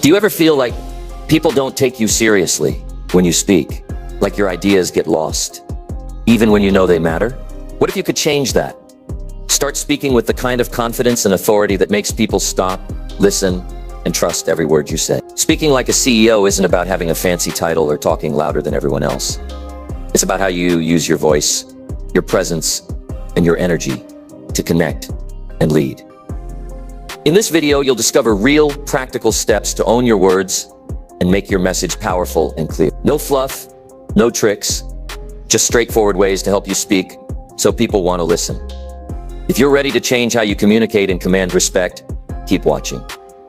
Do you ever feel like people don't take you seriously when you speak? Like your ideas get lost, even when you know they matter? What if you could change that? Start speaking with the kind of confidence and authority that makes people stop, listen, and trust every word you say. Speaking like a CEO isn't about having a fancy title or talking louder than everyone else. It's about how you use your voice, your presence, and your energy to connect and lead. In this video, you'll discover real, practical steps to own your words and make your message powerful and clear. No fluff, no tricks, just straightforward ways to help you speak so people want to listen. If you're ready to change how you communicate and command respect, keep watching.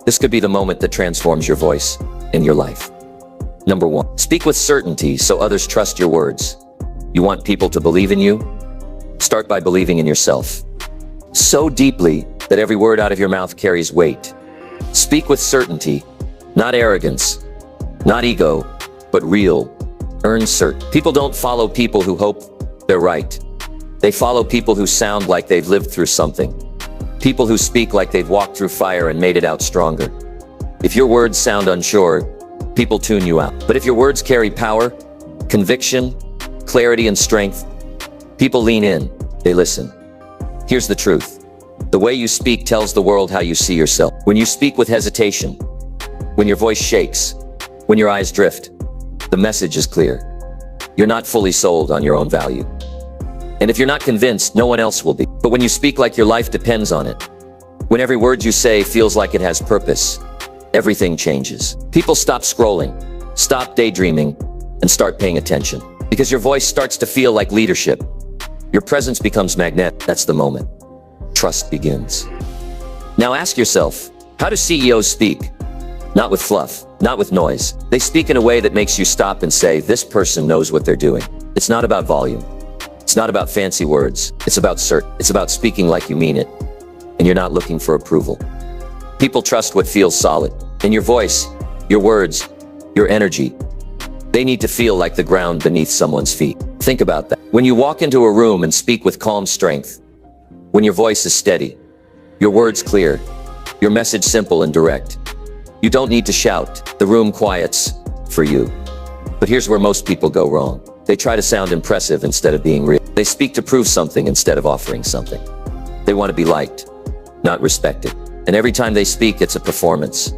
This could be the moment that transforms your voice in your life. Number 1, speak with certainty so others trust your words. You want people to believe in you? Start by believing in yourself so deeply that every word out of your mouth carries weight. Speak with certainty, not arrogance, not ego, but real, earned cert. People don't follow people who hope they're right. They follow people who sound like they've lived through something. People who speak like they've walked through fire and made it out stronger. If your words sound unsure, people tune you out. But if your words carry power, conviction, clarity, and strength, people lean in, they listen. Here's the truth. The way you speak tells the world how you see yourself. When you speak with hesitation, when your voice shakes, when your eyes drift, the message is clear. You're not fully sold on your own value. And if you're not convinced, no one else will be. But when you speak like your life depends on it, when every word you say feels like it has purpose, everything changes. People stop scrolling, stop daydreaming, and start paying attention. Because your voice starts to feel like leadership. Your presence becomes magnetic. That's the moment trust begins. Now ask yourself, how do CEOs speak? Not with fluff, not with noise. They speak in a way that makes you stop and say, this person knows what they're doing. It's not about volume. It's not about fancy words. It's about It's about speaking like you mean it, and you're not looking for approval. People trust what feels solid. And your voice, your words, your energy, they need to feel like the ground beneath someone's feet. Think about that. When you walk into a room and speak with calm strength, when your voice is steady, your words clear, your message simple and direct, you don't need to shout. The room quiets for you. But here's where most people go wrong. They try to sound impressive instead of being real. They speak to prove something instead of offering something. They want to be liked, not respected. And every time they speak, it's a performance,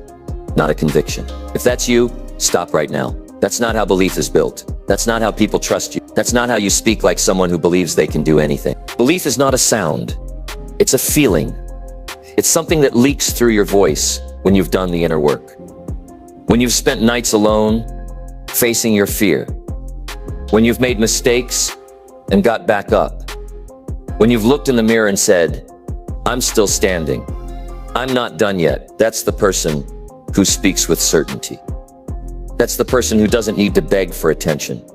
not a conviction. If that's you, stop right now. That's not how belief is built. That's not how people trust you. That's not how you speak like someone who believes they can do anything. Belief is not a sound. It's a feeling. It's something that leaks through your voice when you've done the inner work. When you've spent nights alone, facing your fear. When you've made mistakes and got back up. When you've looked in the mirror and said, I'm still standing. I'm not done yet. That's the person who speaks with certainty. That's the person who doesn't need to beg for attention.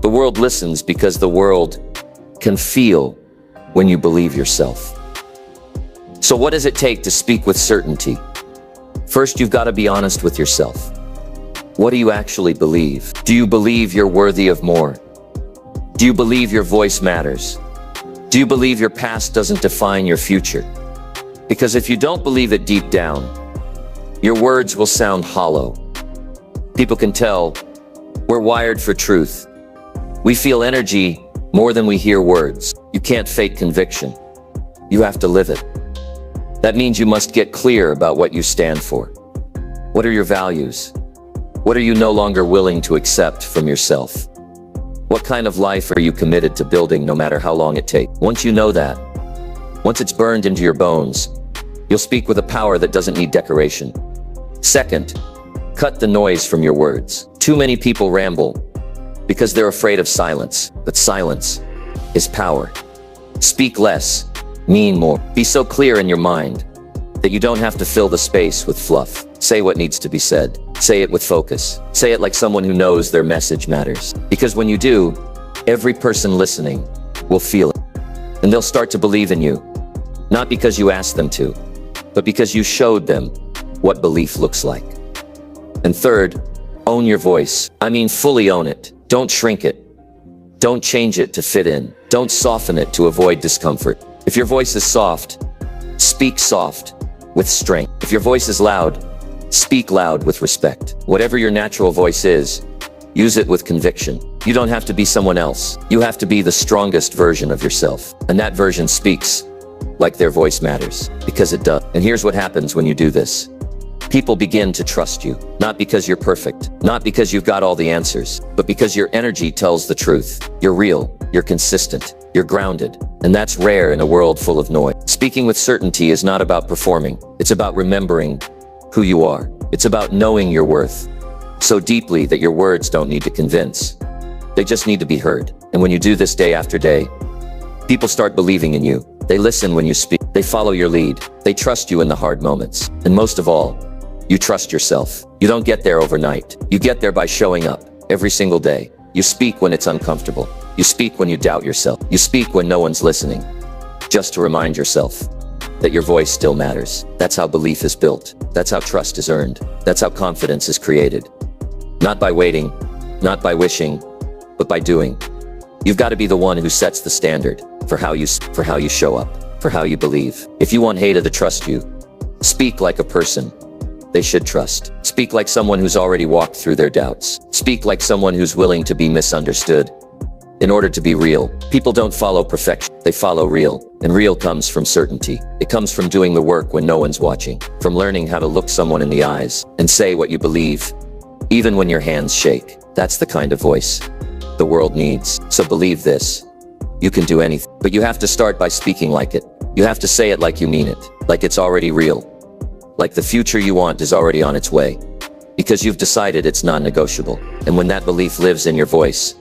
The world listens because the world can feel when you believe yourself. So what does it take to speak with certainty? First, you've got to be honest with yourself. What do you actually believe? Do you believe you're worthy of more? Do you believe your voice matters? Do you believe your past doesn't define your future? Because if you don't believe it deep down, your words will sound hollow. People can tell we're wired for truth. We feel energy more than we hear words. You can't fake conviction. You have to live it. That means you must get clear about what you stand for. What are your values? What are you no longer willing to accept from yourself? What kind of life are you committed to building no matter how long it takes? Once you know that, once it's burned into your bones, you'll speak with a power that doesn't need decoration. Second, cut the noise from your words. Too many people ramble because they're afraid of silence, but silence is power. Speak less, mean more. Be so clear in your mind that you don't have to fill the space with fluff. Say what needs to be said. Say it with focus. Say it like someone who knows their message matters. Because when you do, every person listening will feel it. And they'll start to believe in you. Not because you asked them to, but because you showed them what belief looks like. And third, own your voice. I mean, fully own it. Don't shrink it. Don't change it to fit in. Don't soften it to avoid discomfort. If your voice is soft, speak soft with strength. If your voice is loud, Speak loud with respect. Whatever your natural voice is, use it with conviction. You don't have to be someone else. You have to be the strongest version of yourself. And that version speaks like their voice matters, because it does. And here's what happens when you do this. People begin to trust you, not because you're perfect, not because you've got all the answers, but because your energy tells the truth. You're real, you're consistent, you're grounded, and that's rare in a world full of noise. Speaking with certainty is not about performing. It's about remembering who you are. It's about knowing your worth so deeply that your words don't need to convince. They just need to be heard. And when you do this day after day, people start believing in you. They listen when you speak. They follow your lead. They trust you in the hard moments. And most of all, you trust yourself. You don't get there overnight. You get there by showing up every single day. You speak when it's uncomfortable. You speak when you doubt yourself. You speak when no one's listening, just to remind yourself that your voice still matters. That's how belief is built. That's how trust is earned. That's how confidence is created. Not by waiting, not by wishing, but by doing. You've got to be the one who sets the standard for how you show up, for how you believe. If you want Haida to trust you, speak like a person they should trust. Speak like someone who's already walked through their doubts. Speak like someone who's willing to be misunderstood. In order to be real, people don't follow perfection, they follow real. And real comes from certainty. It comes from doing the work when no one's watching, from learning how to look someone in the eyes and say what you believe, even when your hands shake. That's the kind of voice the world needs. So believe this. You can do anything, but you have to start by speaking like it. You have to say it like you mean it, like it's already real, like the future you want is already on its way, because you've decided it's non-negotiable. And when that belief lives in your voice,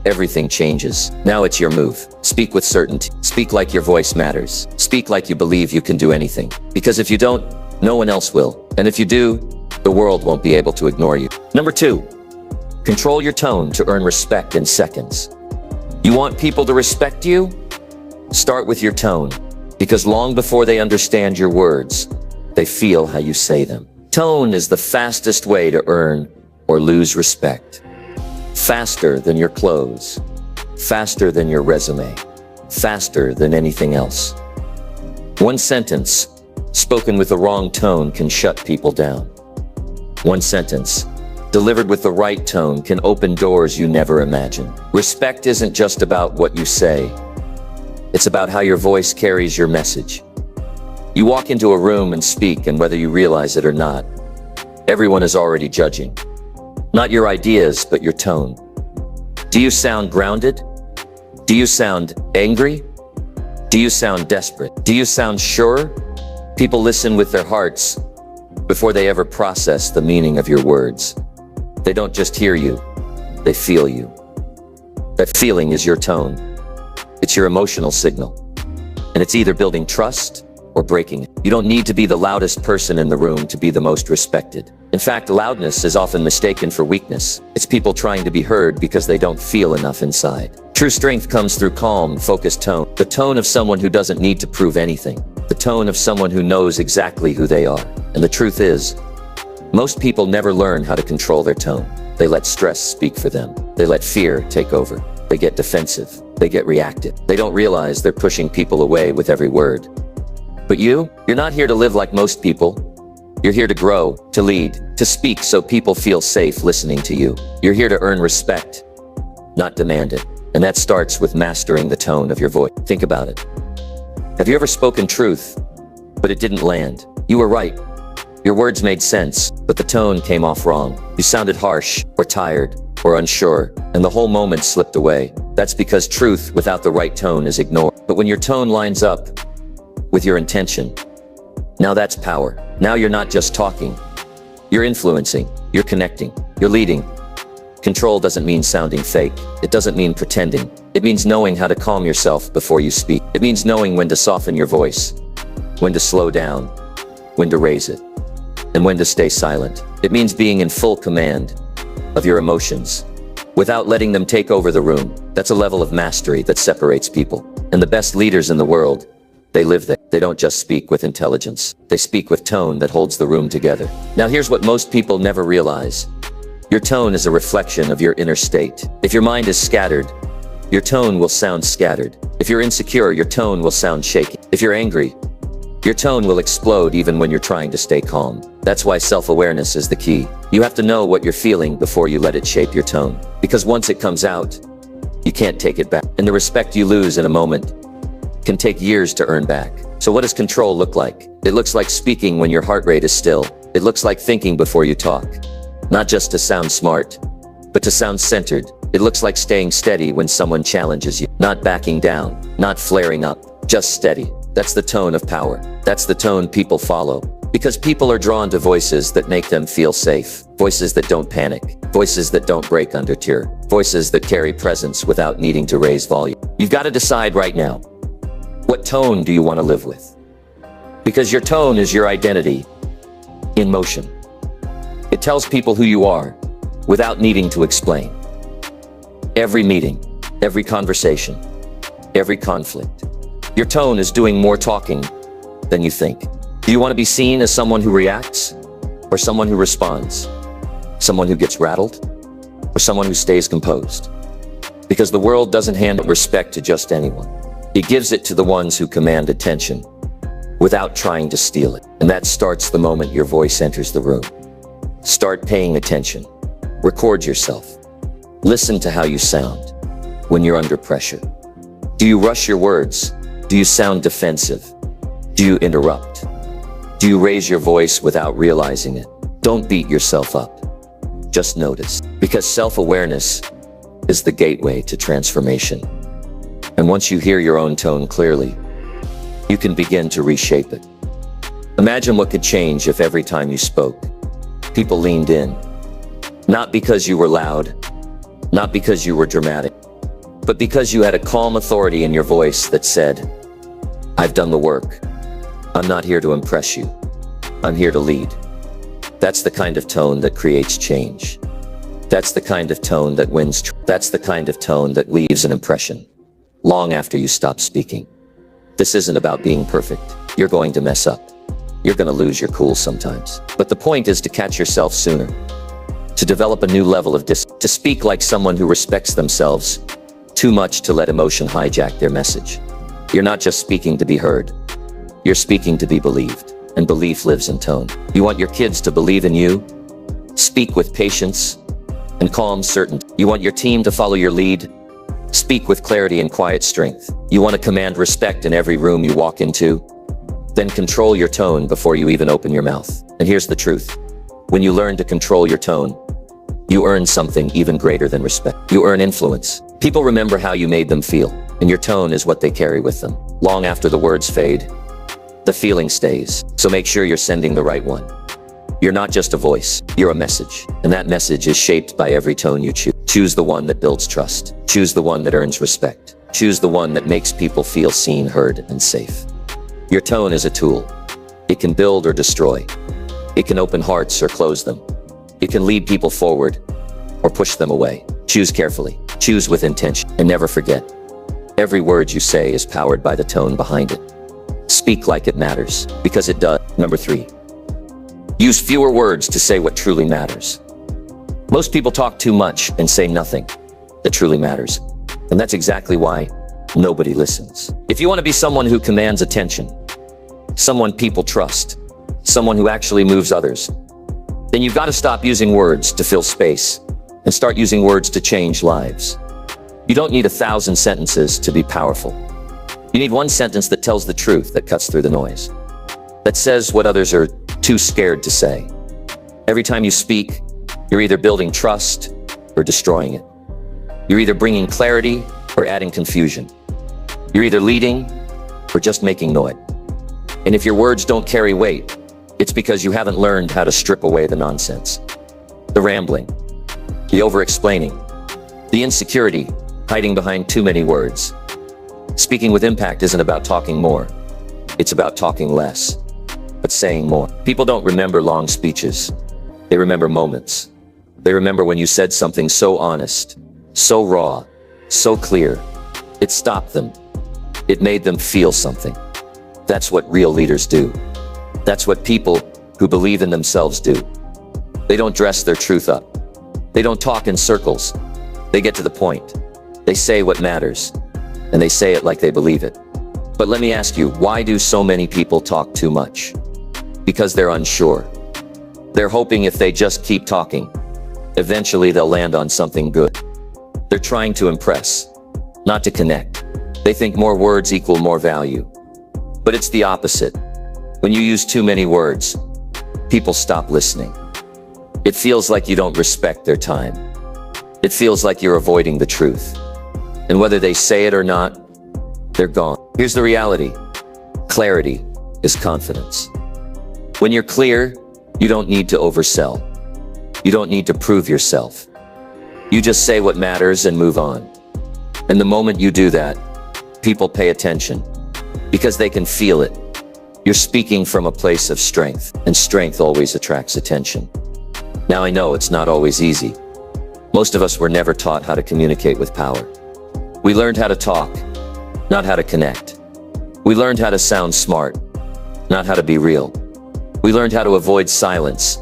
everything changes. Now it's your move. Speak with certainty. Speak like your voice matters. Speak like you believe you can do anything. Because if you don't, no one else will. And if you do, the world won't be able to ignore you. Number 2, control your tone to earn respect in seconds. You want people to respect you? Start with your tone, because long before they understand your words, they feel how you say them. Tone is the fastest way to earn or lose respect. Faster than your clothes, faster than your resume, faster than anything else. One sentence spoken with the wrong tone can shut people down. One sentence delivered with the right tone can open doors you never imagined. Respect isn't just about what you say. It's about how your voice carries your message. You walk into a room and speak, and whether you realize it or not, everyone is already judging. Not your ideas, but your tone. Do you sound grounded? Do you sound angry? Do you sound desperate? Do you sound sure? People listen with their hearts before they ever process the meaning of your words. They don't just hear you, they feel you. That feeling is your tone. It's your emotional signal. And it's either building trust or breaking it. You don't need to be the loudest person in the room to be the most respected. In fact, loudness is often mistaken for weakness. It's people trying to be heard because they don't feel enough inside. True strength comes through calm, focused tone. The tone of someone who doesn't need to prove anything. The tone of someone who knows exactly who they are. And the truth is, most people never learn how to control their tone. They let stress speak for them. They let fear take over. They get defensive. They get reactive. They don't realize they're pushing people away with every word. But you're not here to live like most people. You're here to grow, to lead, to speak so people feel safe listening to you. You're here to earn respect, not demand it. And that starts with mastering the tone of your voice. Think about it. Have you ever spoken truth, but it didn't land? You were right. Your words made sense, but the tone came off wrong. You sounded harsh, or tired, or unsure, and the whole moment slipped away. That's because truth without the right tone is ignored. But when your tone lines up with your intention, now that's power. Now you're not just talking. You're influencing, you're connecting, you're leading. Control doesn't mean sounding fake. It doesn't mean pretending. It means knowing how to calm yourself before you speak. It means knowing when to soften your voice, when to slow down, when to raise it, and when to stay silent. It means being in full command of your emotions without letting them take over the room. That's a level of mastery that separates people. And the best leaders in the world, they live there. They don't just speak with intelligence. They speak with tone that holds the room together. Now here's what most people never realize. Your tone is a reflection of your inner state. If your mind is scattered, your tone will sound scattered. If you're insecure, your tone will sound shaky. If you're angry, Your tone will explode even when you're trying to stay calm. That's why self-awareness is the key. You have to know what you're feeling before you let it shape your tone. Because once it comes out, you can't take it back. And the respect you lose in a moment can take years to earn back. So what does control look like? It looks like speaking when your heart rate is still. It looks like thinking before you talk. Not just to sound smart, but to sound centered. It looks like staying steady when someone challenges you. Not backing down, not flaring up, just steady. That's the tone of power. That's the tone people follow. Because people are drawn to voices that make them feel safe. Voices that don't panic. Voices that don't break under tear. Voices that carry presence without needing to raise volume. You've got to decide right now. What tone do you want to live with? Because your tone is your identity in motion. It tells people who you are without needing to explain. Every meeting, every conversation, every conflict. Your tone is doing more talking than you think. Do you want to be seen as someone who reacts, or someone who responds? Someone who gets rattled, or someone who stays composed? Because the world doesn't hand respect to just anyone. It gives it to the ones who command attention without trying to steal it. And that starts the moment your voice enters the room. Start paying attention. Record yourself. Listen to how you sound when you're under pressure. Do you rush your words? Do you sound defensive? Do you interrupt? Do you raise your voice without realizing it? Don't beat yourself up. Just notice. Because self-awareness is the gateway to transformation. And once you hear your own tone clearly, you can begin to reshape it. Imagine what could change if every time you spoke, people leaned in. Not because you were loud, not because you were dramatic, but because you had a calm authority in your voice that said, "I've done the work. I'm not here to impress you. I'm here to lead." That's the kind of tone that creates change. That's the kind of tone that wins. That's the kind of tone that leaves an impression long after you stop speaking. This isn't about being perfect. You're going to mess up. You're going to lose your cool sometimes. But the point is to catch yourself sooner, to develop a new level of to speak like someone who respects themselves too much to let emotion hijack their message. You're not just speaking to be heard. You're speaking to be believed, and belief lives in tone. You want your kids to believe in you? Speak with patience and calm certainty. You want your team to follow your lead? Speak with clarity and quiet strength. You want to command respect in every room you walk into? Then control your tone before you even open your mouth. And here's the truth. When you learn to control your tone, you earn something even greater than respect. You earn influence. People remember how you made them feel, and your tone is what they carry with them. Long after the words fade, the feeling stays. So make sure you're sending the right one. You're not just a voice, you're a message. And that message is shaped by every tone you choose. Choose the one that builds trust. Choose the one that earns respect. Choose the one that makes people feel seen, heard, and safe. Your tone is a tool. It can build or destroy. It can open hearts or close them. It can lead people forward or push them away. Choose carefully. Choose with intention. And never forget, every word you say is powered by the tone behind it. Speak like it matters, because it does. Number 3, use fewer words to say what truly matters. Most people talk too much and say nothing that truly matters. And that's exactly why nobody listens. If you want to be someone who commands attention, someone people trust, someone who actually moves others, then you've got to stop using words to fill space and start using words to change lives. You don't need 1,000 sentences to be powerful. You need one sentence that tells the truth, that cuts through the noise, that says what others are too scared to say. Every time you speak, you're either building trust or destroying it. You're either bringing clarity or adding confusion. You're either leading or just making noise. And if your words don't carry weight, it's because you haven't learned how to strip away the nonsense, the rambling, the over-explaining, the insecurity hiding behind too many words. Speaking with impact isn't about talking more. It's about talking less, but saying more. People don't remember long speeches. They remember moments. They remember when you said something so honest, so raw, so clear. It stopped them. It made them feel something. That's what real leaders do. That's what people who believe in themselves do. They don't dress their truth up. They don't talk in circles. They get to the point. They say what matters, and they say it like they believe it. But let me ask you, why do so many people talk too much? Because they're unsure. They're hoping if they just keep talking, eventually they'll land on something good. They're trying to impress, not to connect. They think more words equal more value. But it's the opposite. When you use too many words, people stop listening. It feels like you don't respect their time. It feels like you're avoiding the truth. And whether they say it or not, they're gone. Here's the reality. Clarity is confidence. When you're clear, you don't need to oversell. You don't need to prove yourself. You just say what matters and move on. And the moment you do that, people pay attention because they can feel it. You're speaking from a place of strength, and strength always attracts attention. Now I know it's not always easy. Most of us were never taught how to communicate with power. We learned how to talk, not how to connect. We learned how to sound smart, not how to be real. We learned how to avoid silence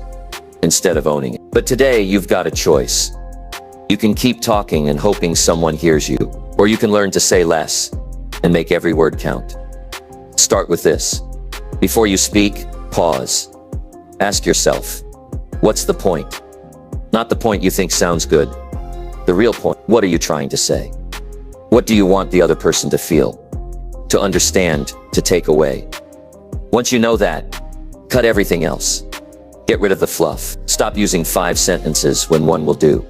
instead of owning it. But today you've got a choice. You can keep talking and hoping someone hears you, or you can learn to say less and make every word count. Start with this. Before you speak, pause. Ask yourself, what's the point? Not the point you think sounds good. The real point. What are you trying to say? What do you want the other person to feel, to understand, to take away? Once you know that, cut everything else. Get rid of the fluff. Stop using 5 sentences when one will do.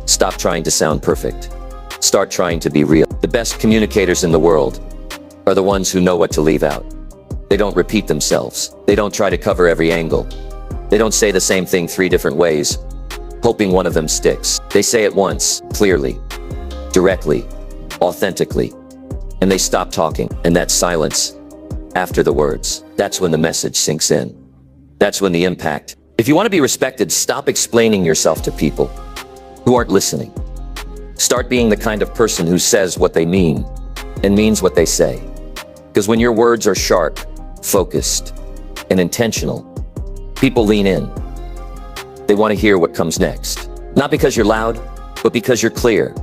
Stop trying to sound perfect. Start trying to be real. The best communicators in the world are the ones who know what to leave out. They don't repeat themselves. They don't try to cover every angle. They don't say the same thing 3 different ways, hoping one of them sticks. They say it once, clearly, directly, authentically, and they stop talking. And that silence after the words, that's when the message sinks in. That's when the impact. If you want to be respected, stop explaining yourself to people who aren't listening. Start being the kind of person who says what they mean and means what they say. Because when your words are sharp, focused, and intentional, people lean in. They want to hear what comes next. Not because you're loud, but because you're clear.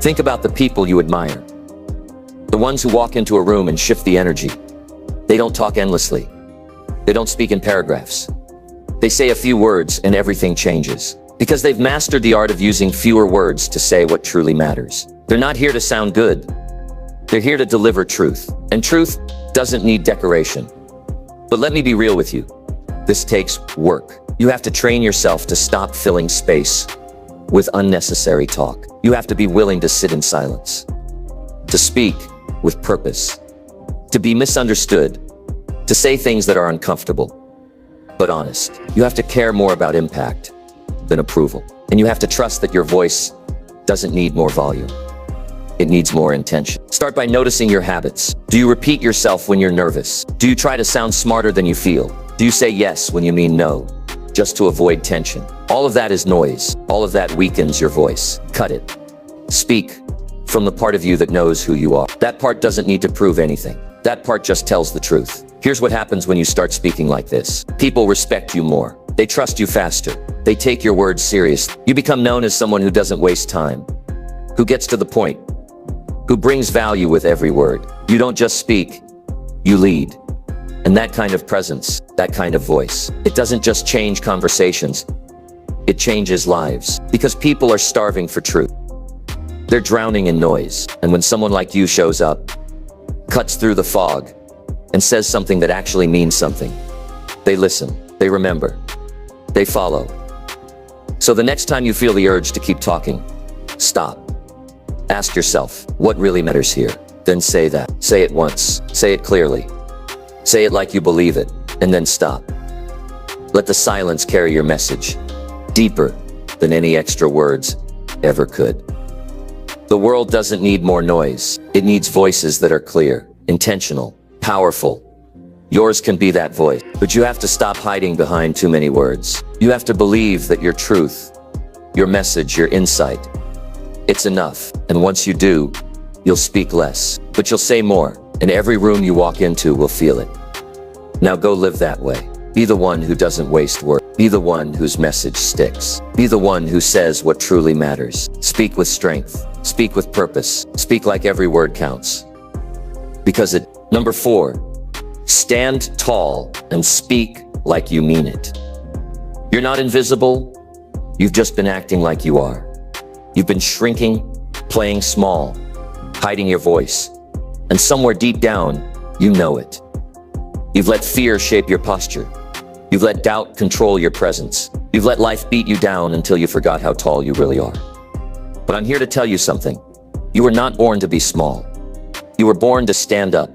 Think about the people you admire. The ones who walk into a room and shift the energy. They don't talk endlessly. They don't speak in paragraphs. They say a few words and everything changes. Because they've mastered the art of using fewer words to say what truly matters. They're not here to sound good. They're here to deliver truth. And truth doesn't need decoration. But let me be real with you. This takes work. You have to train yourself to stop filling space with unnecessary talk. You have to be willing to sit in silence, to speak with purpose, to be misunderstood, to say things that are uncomfortable, but honest. You have to care more about impact than approval. And you have to trust that your voice doesn't need more volume. It needs more intention. Start by noticing your habits. Do you repeat yourself when you're nervous? Do you try to sound smarter than you feel? Do you say yes when you mean no, just to avoid tension? All of that is noise. All of that weakens your voice. Cut it. Speak from the part of you that knows who you are. That part doesn't need to prove anything. That part just tells the truth. Here's what happens when you start speaking like this. People respect you more. They trust you faster. They take your words seriously. You become known as someone who doesn't waste time, who gets to the point, who brings value with every word. You don't just speak, you lead. And that kind of presence, that kind of voice, it doesn't just change conversations, it changes lives. Because people are starving for truth. They're drowning in noise. And when someone like you shows up, cuts through the fog, and says something that actually means something, they listen, they remember, they follow. So the next time you feel the urge to keep talking, stop. Ask yourself, what really matters here? Then say that. Say it once. Say it clearly. Say it like you believe it, and then stop. Let the silence carry your message, deeper than any extra words ever could. The world doesn't need more noise. It needs voices that are clear, intentional, powerful. Yours can be that voice, but you have to stop hiding behind too many words. You have to believe that your truth, your message, your insight, it's enough. And once you do, you'll speak less, but you'll say more, and every room you walk into will feel it. Now go live that way. Be the one who doesn't waste words. Be the one whose message sticks. Be the one who says what truly matters. Speak with strength. Speak with purpose. Speak like every word counts. Because it Number 4, stand tall and speak like you mean it. You're not invisible. You've just been acting like you are. You've been shrinking, playing small, hiding your voice. And somewhere deep down, you know it. You've let fear shape your posture. You've let doubt control your presence. You've let life beat you down until you forgot how tall you really are. But I'm here to tell you something. You were not born to be small. You were born to stand up,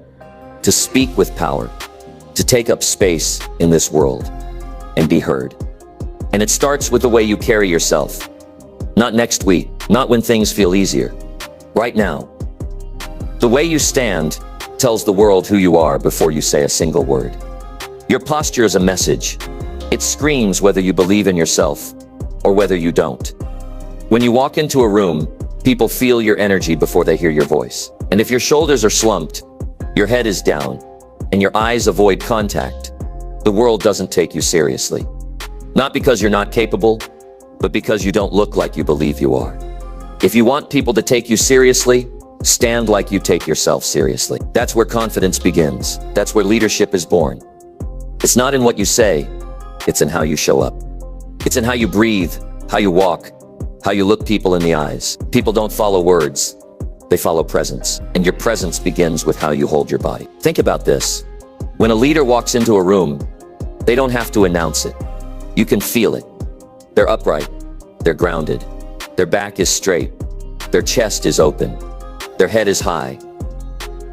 to speak with power, to take up space in this world and be heard. And it starts with the way you carry yourself. Not next week, not when things feel easier. Right now. The way you stand tells the world who you are before you say a single word. Your posture is a message. It screams whether you believe in yourself or whether you don't. When you walk into a room, people feel your energy before they hear your voice. And if your shoulders are slumped, your head is down, and your eyes avoid contact, the world doesn't take you seriously. Not because you're not capable, but because you don't look like you believe you are. If you want people to take you seriously, stand like you take yourself seriously. That's where confidence begins. That's where leadership is born. It's not in what you say, it's in how you show up. It's in how you breathe, how you walk, how you look people in the eyes. People don't follow words, they follow presence. And your presence begins with how you hold your body. Think about this. When a leader walks into a room, they don't have to announce it. You can feel it. They're upright, they're grounded, their back is straight, their chest is open, their head is high.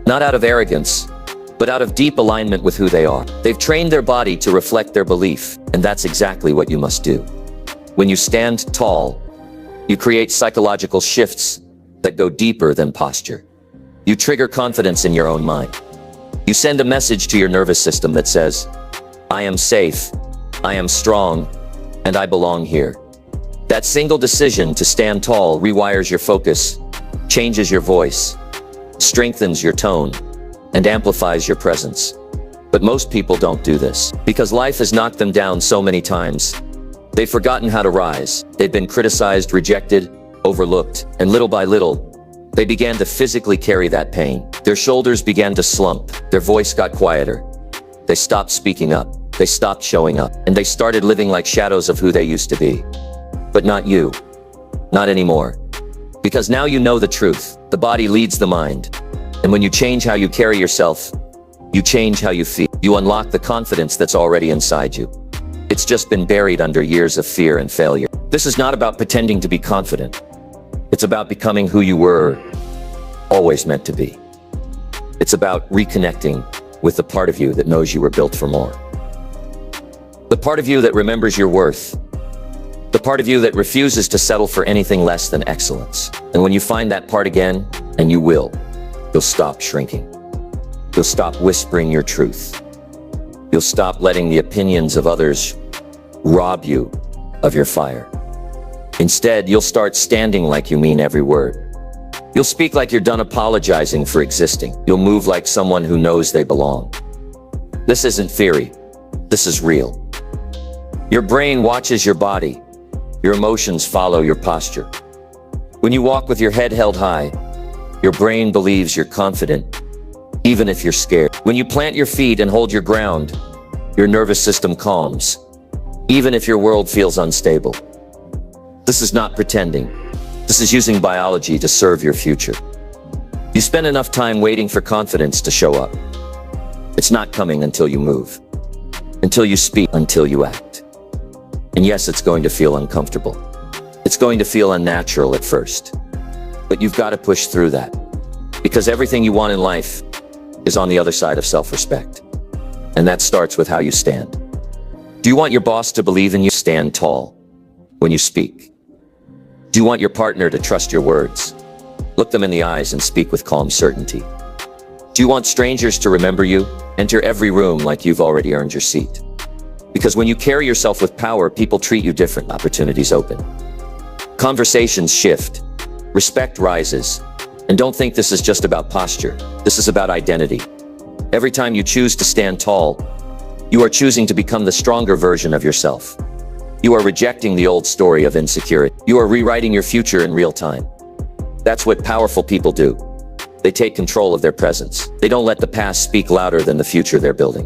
Not out of arrogance, but out of deep alignment with who they are. They've trained their body to reflect their belief, and that's exactly what you must do. When you stand tall, you create psychological shifts that go deeper than posture. You trigger confidence in your own mind. You send a message to your nervous system that says, I am safe, I am strong, and I belong here. That single decision to stand tall rewires your focus, changes your voice, strengthens your tone, and amplifies your presence. But most people don't do this because life has knocked them down so many times. They've forgotten how to rise. They've been criticized, rejected, overlooked, and little by little, they began to physically carry that pain. Their shoulders began to slump. Their voice got quieter. They stopped speaking up. They stopped showing up. And they started living like shadows of who they used to be. But not you. Not anymore. Because now you know the truth. The body leads the mind. And when you change how you carry yourself, you change how you feel. You unlock the confidence that's already inside you. It's just been buried under years of fear and failure. This is not about pretending to be confident. It's about becoming who you were always meant to be. It's about reconnecting with the part of you that knows you were built for more. The part of you that remembers your worth. The part of you that refuses to settle for anything less than excellence. And when you find that part again, and you will, you'll stop shrinking. You'll stop whispering your truth. You'll stop letting the opinions of others rob you of your fire. Instead, you'll start standing like you mean every word. You'll speak like you're done apologizing for existing. You'll move like someone who knows they belong. This isn't theory. This is real. Your brain watches your body. Your emotions follow your posture. When you walk with your head held high, your brain believes you're confident, even if you're scared. When you plant your feet and hold your ground, your nervous system calms, even if your world feels unstable. This is not pretending. This is using biology to serve your future. You spend enough time waiting for confidence to show up. It's not coming until you move, until you speak, until you act. And yes, it's going to feel uncomfortable. It's going to feel unnatural at first. But you've got to push through that. Because everything you want in life is on the other side of self-respect. And that starts with how you stand. Do you want your boss to believe in you? Stand tall when you speak. Do you want your partner to trust your words? Look them in the eyes and speak with calm certainty. Do you want strangers to remember you? Enter every room like you've already earned your seat. Because when you carry yourself with power, people treat you different. Opportunities open. Conversations shift. Respect rises. And don't think this is just about posture. This is about identity. Every time you choose to stand tall, you are choosing to become the stronger version of yourself. You are rejecting the old story of insecurity. You are rewriting your future in real time. That's what powerful people do. They take control of their presence. They don't let the past speak louder than the future they're building.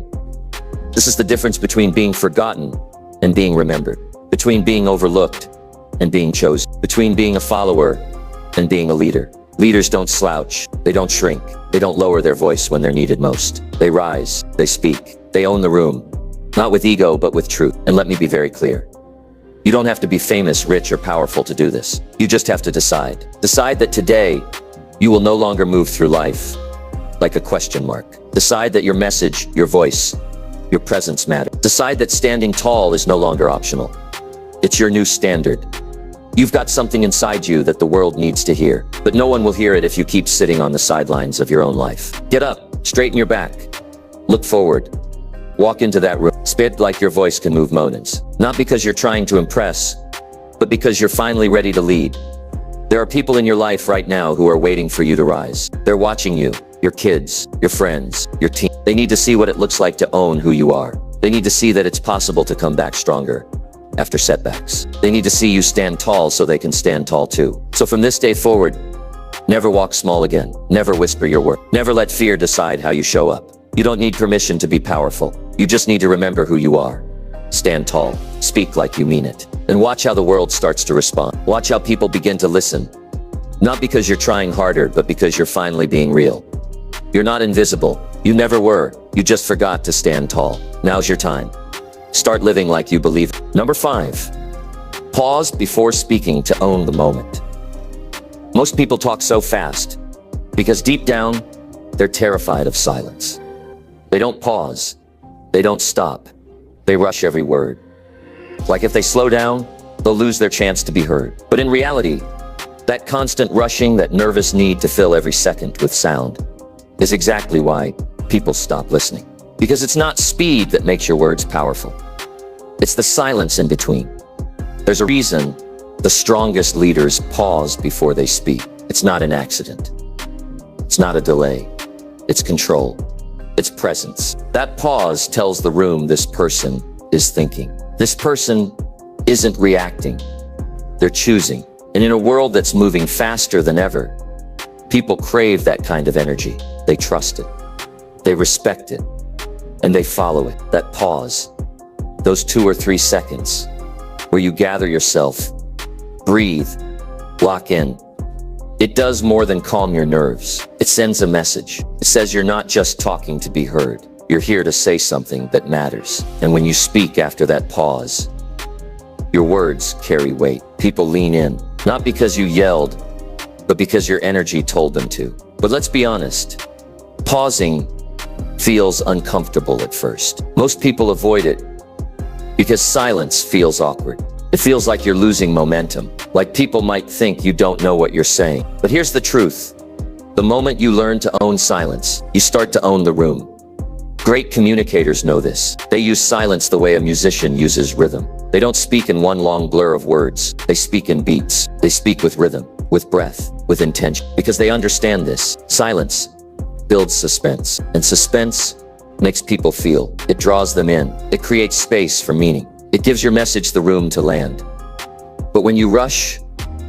This is the difference between being forgotten and being remembered, between being overlooked and being chosen, between being a follower and being a leader. Leaders don't slouch, they don't shrink, they don't lower their voice when they're needed most. They rise, they speak, they own the room, not with ego, but with truth. And let me be very clear. You don't have to be famous, rich, or powerful to do this. You just have to decide. Decide that today, you will no longer move through life like a question mark. Decide that your message, your voice, your presence matter. Decide that standing tall is no longer optional. It's your new standard. You've got something inside you that the world needs to hear, but no one will hear it if you keep sitting on the sidelines of your own life. Get up, straighten your back, look forward, walk into that room, spit like your voice can move mountains. Not because you're trying to impress, but because you're finally ready to lead. There are people in your life right now who are waiting for you to rise. They're watching you, your kids, your friends, your team. They need to see what it looks like to own who you are. They need to see that it's possible to come back stronger after setbacks. They need to see you stand tall so they can stand tall too. So from this day forward, never walk small again. Never whisper your word. Never let fear decide how you show up. You don't need permission to be powerful. You just need to remember who you are. Stand tall. Speak like you mean it. And watch how the world starts to respond. Watch how people begin to listen. Not because you're trying harder, but because you're finally being real. You're not invisible. You never were. You just forgot to stand tall. Now's your time. Start living like you believe. Number 5, pause before speaking to own the moment. Most people talk so fast because deep down, they're terrified of silence. They don't pause. They don't stop. They rush every word. Like if they slow down, they'll lose their chance to be heard. But in reality, that constant rushing, that nervous need to fill every second with sound, is exactly why people stop listening. Because it's not speed that makes your words powerful. It's the silence in between. There's a reason the strongest leaders pause before they speak. It's not an accident. It's not a delay. It's control. It's presence. That pause tells the room this person is thinking. This person isn't reacting. They're choosing. And in a world that's moving faster than ever, people crave that kind of energy. They trust it. They respect it. And they follow it. That pause, those 2 or 3 seconds where you gather yourself, breathe, lock in. It does more than calm your nerves. It sends a message. It says you're not just talking to be heard. You're here to say something that matters. And when you speak after that pause, your words carry weight. People lean in, not because you yelled, but because your energy told them to. But let's be honest, pausing feels uncomfortable at first. Most people avoid it because silence feels awkward. It feels like you're losing momentum, like people might think you don't know what you're saying. But here's the truth. The moment you learn to own silence, you start to own the room. Great communicators know this. They use silence the way a musician uses rhythm. They don't speak in one long blur of words. They speak in beats. They speak with rhythm, with breath, with intention. Because they understand this. Silence builds suspense. And suspense makes people feel. It draws them in. It creates space for meaning. It gives your message the room to land. But when you rush,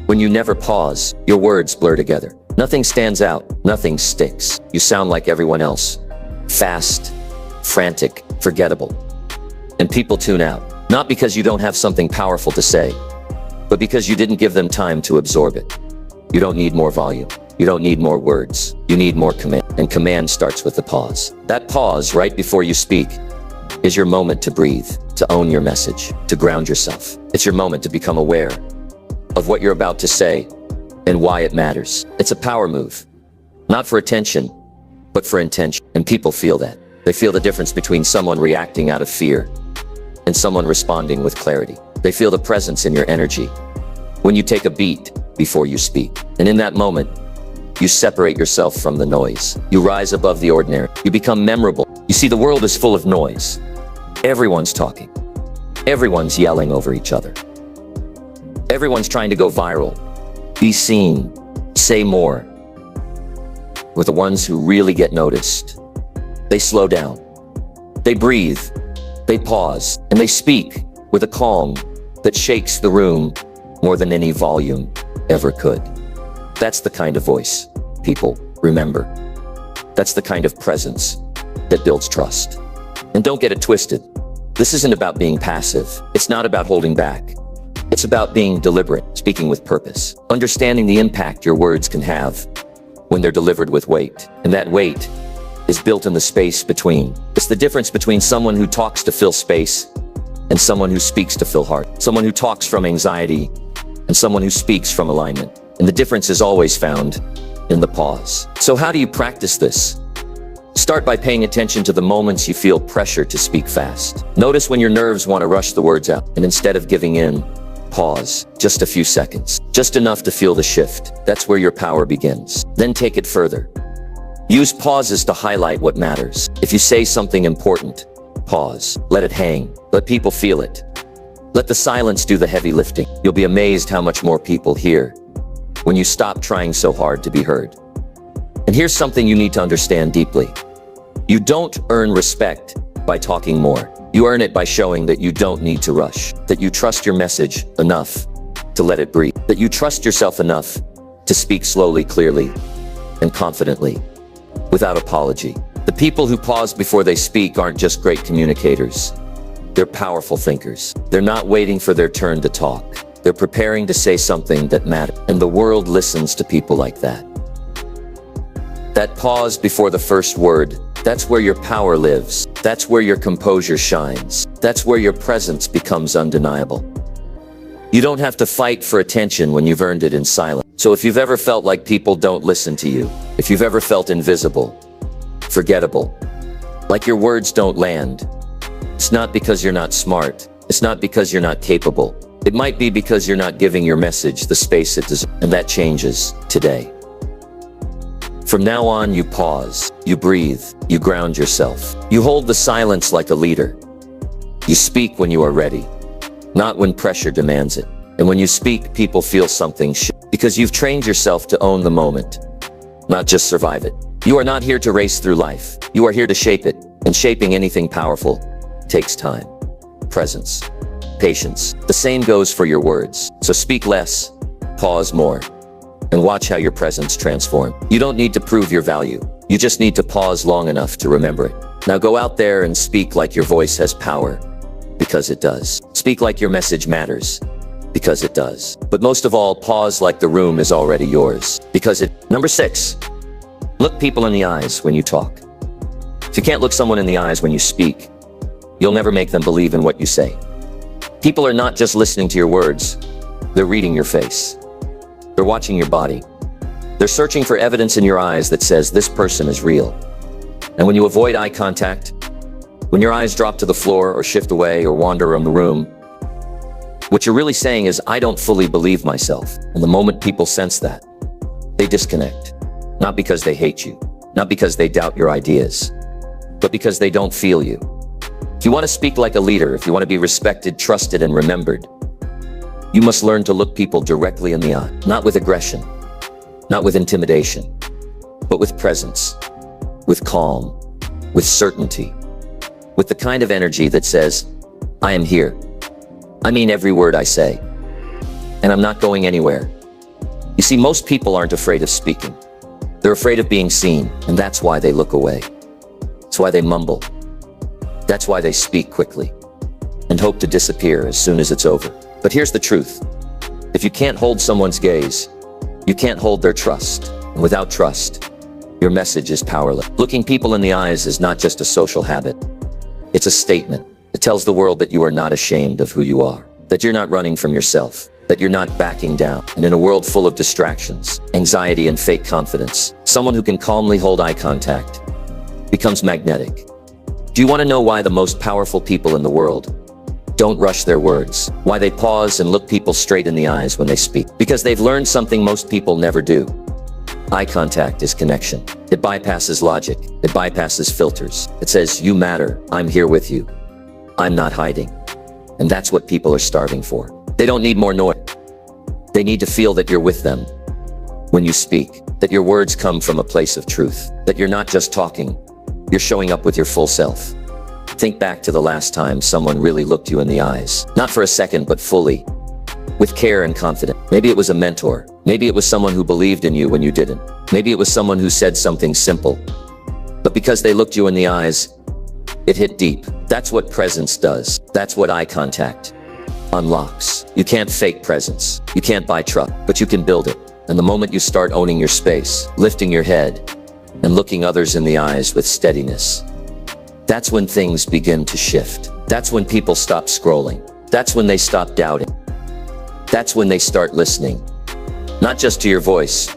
when you never pause, your words blur together. Nothing stands out. Nothing sticks. You sound like everyone else. Fast, frantic, forgettable. And people tune out. Not because you don't have something powerful to say, but because you didn't give them time to absorb it. You don't need more volume. You don't need more words. You need more command. And command starts with the pause. That pause right before you speak is your moment to breathe, to own your message, to ground yourself. It's your moment to become aware of what you're about to say and why it matters. It's a power move, not for attention, but for intention. And people feel that. They feel the difference between someone reacting out of fear and someone responding with clarity. They feel the presence in your energy when you take a beat before you speak. And in that moment, you separate yourself from the noise. You rise above the ordinary. You become memorable. You see, the world is full of noise. Everyone's talking. Everyone's yelling over each other. Everyone's trying to go viral, be seen, say more. With the ones who really get noticed, they slow down. They breathe. They pause. And they speak with a calm that shakes the room more than any volume ever could. That's the kind of voice people Remember, that's the kind of presence that builds trust. And don't get it twisted. This isn't about being passive. It's not about holding back. It's about being deliberate, speaking with purpose, understanding the impact your words can have when they're delivered with weight. And that weight is built in the space between. It's the difference between someone who talks to fill space and someone who speaks to fill heart. Someone who talks from anxiety and someone who speaks from alignment. And the difference is always found in the pause. So how do you practice this? Start by paying attention to the moments you feel pressure to speak fast. Notice when your nerves want to rush the words out, and instead of giving in, pause just a few seconds, just enough to feel the shift. That's where your power begins. Then take it further. Use pauses to highlight what matters. If you say something important, pause. Let it hang. Let people feel it. Let the silence do the heavy lifting. You'll be amazed how much more people hear when you stop trying so hard to be heard. And here's something you need to understand deeply. You don't earn respect by talking more. You earn it by showing that you don't need to rush, that you trust your message enough to let it breathe, that you trust yourself enough to speak slowly, clearly, and confidently, without apology. The people who pause before they speak aren't just great communicators. They're powerful thinkers. They're not waiting for their turn to talk. They're preparing to say something that matters. And the world listens to people like that. That pause before the first word, that's where your power lives. That's where your composure shines. That's where your presence becomes undeniable. You don't have to fight for attention when you've earned it in silence. So if you've ever felt like people don't listen to you, if you've ever felt invisible, forgettable, like your words don't land, it's not because you're not smart. It's not because you're not capable. It might be because you're not giving your message the space it deserves. And that changes today. From now on, you pause, you breathe, you ground yourself. You hold the silence like a leader. You speak when you are ready, not when pressure demands it. And when you speak, people feel something shift because you've trained yourself to own the moment, not just survive it. You are not here to race through life. You are here to shape it. And shaping anything powerful takes time, presence, patience. The same goes for your words. So speak less, pause more, and watch how your presence transforms. You don't need to prove your value. You just need to pause long enough to remember it. Now go out there and speak like your voice has power, because it does. Speak like your message matters, because it does. But most of all, pause like the room is already yours, because it. Number 6, look people in the eyes when you talk. If you can't look someone in the eyes when you speak, you'll never make them believe in what you say. People are not just listening to your words, they're reading your face. They're watching your body. They're searching for evidence in your eyes that says this person is real. And when you avoid eye contact, when your eyes drop to the floor or shift away or wander around the room, what you're really saying is, I don't fully believe myself. And the moment people sense that, they disconnect. Not because they hate you, not because they doubt your ideas, but because they don't feel you. If you want to speak like a leader, if you want to be respected, trusted, and remembered, you must learn to look people directly in the eye, not with aggression, not with intimidation, but with presence, with calm, with certainty, with the kind of energy that says, I am here. I mean every word I say, and I'm not going anywhere. You see, most people aren't afraid of speaking. They're afraid of being seen, and that's why they look away. That's why they mumble. That's why they speak quickly and hope to disappear as soon as it's over. But here's the truth. If you can't hold someone's gaze, you can't hold their trust. And without trust, your message is powerless. Looking people in the eyes is not just a social habit. It's a statement. It tells the world that you are not ashamed of who you are, that you're not running from yourself, that you're not backing down. And in a world full of distractions, anxiety, and fake confidence, someone who can calmly hold eye contact becomes magnetic. Do you want to know why the most powerful people in the world don't rush their words? Why they pause and look people straight in the eyes when they speak? Because they've learned something most people never do. Eye contact is connection. It bypasses logic. It bypasses filters. It says, you matter. I'm here with you. I'm not hiding. And that's what people are starving for. They don't need more noise. They need to feel that you're with them when you speak, that your words come from a place of truth, that you're not just talking, you're showing up with your full self. Think back to the last time someone really looked you in the eyes. Not for a second, but fully, with care and confidence. Maybe it was a mentor. Maybe it was someone who believed in you when you didn't. Maybe it was someone who said something simple, but because they looked you in the eyes, it hit deep. That's what presence does. That's what eye contact unlocks. You can't fake presence. You can't buy trust, but you can build it. And the moment you start owning your space, lifting your head, and looking others in the eyes with steadiness, that's when things begin to shift. That's when people stop scrolling. That's when they stop doubting. That's when they start listening. Not just to your voice,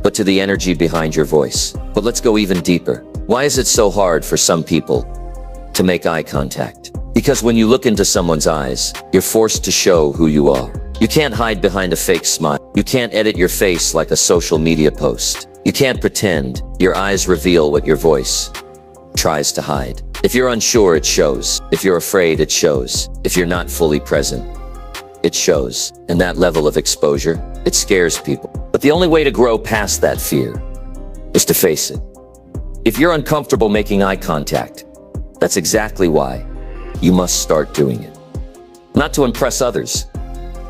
but to the energy behind your voice. But let's go even deeper. Why is it so hard for some people to make eye contact? Because when you look into someone's eyes, you're forced to show who you are. You can't hide behind a fake smile. You can't edit your face like a social media post. You can't pretend. Your eyes reveal what your voice tries to hide. If you're unsure, it shows. If you're afraid, it shows. If you're not fully present, it shows. And that level of exposure, it scares people. But the only way to grow past that fear is to face it. If you're uncomfortable making eye contact, that's exactly why you must start doing it. Not to impress others,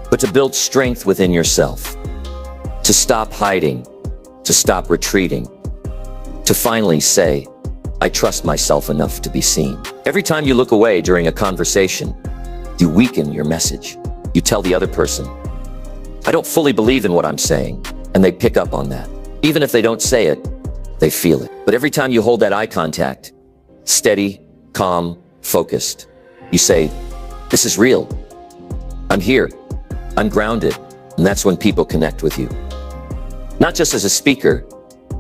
but to build strength within yourself. To stop hiding, to stop retreating, to finally say, I trust myself enough to be seen. Every time you look away during a conversation, you weaken your message. You tell the other person, I don't fully believe in what I'm saying, and they pick up on that. Even if they don't say it, they feel it. But every time you hold that eye contact, steady, calm, focused, you say, this is real. I'm here. I'm grounded. And that's when people connect with you. Not just as a speaker,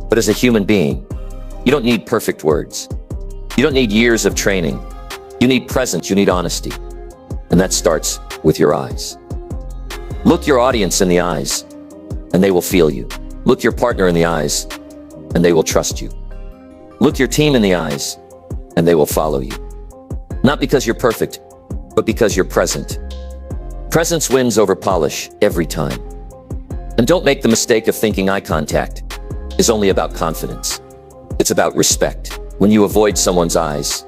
but as a human being. You don't need perfect words. You don't need years of training. You need presence. You need honesty. And that starts with your eyes. Look your audience in the eyes, and they will feel you. Look your partner in the eyes, and they will trust you. Look your team in the eyes, and they will follow you. Not because you're perfect, but because you're present. Presence wins over polish every time. And don't make the mistake of thinking eye contact is only about confidence. It's about respect. When you avoid someone's eyes,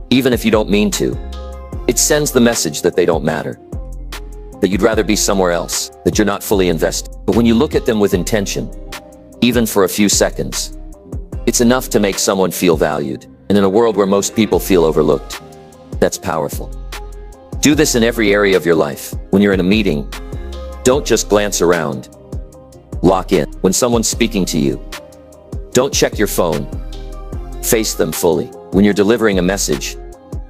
even if you don't mean to, it sends the message that they don't matter, that you'd rather be somewhere else, that you're not fully invested. But when you look at them with intention, even for a few seconds, it's enough to make someone feel valued. And in a world where most people feel overlooked, that's powerful. Do this in every area of your life. When you're in a meeting, don't just glance around. Lock in. When someone's speaking to you, don't check your phone. Face them fully. When you're delivering a message,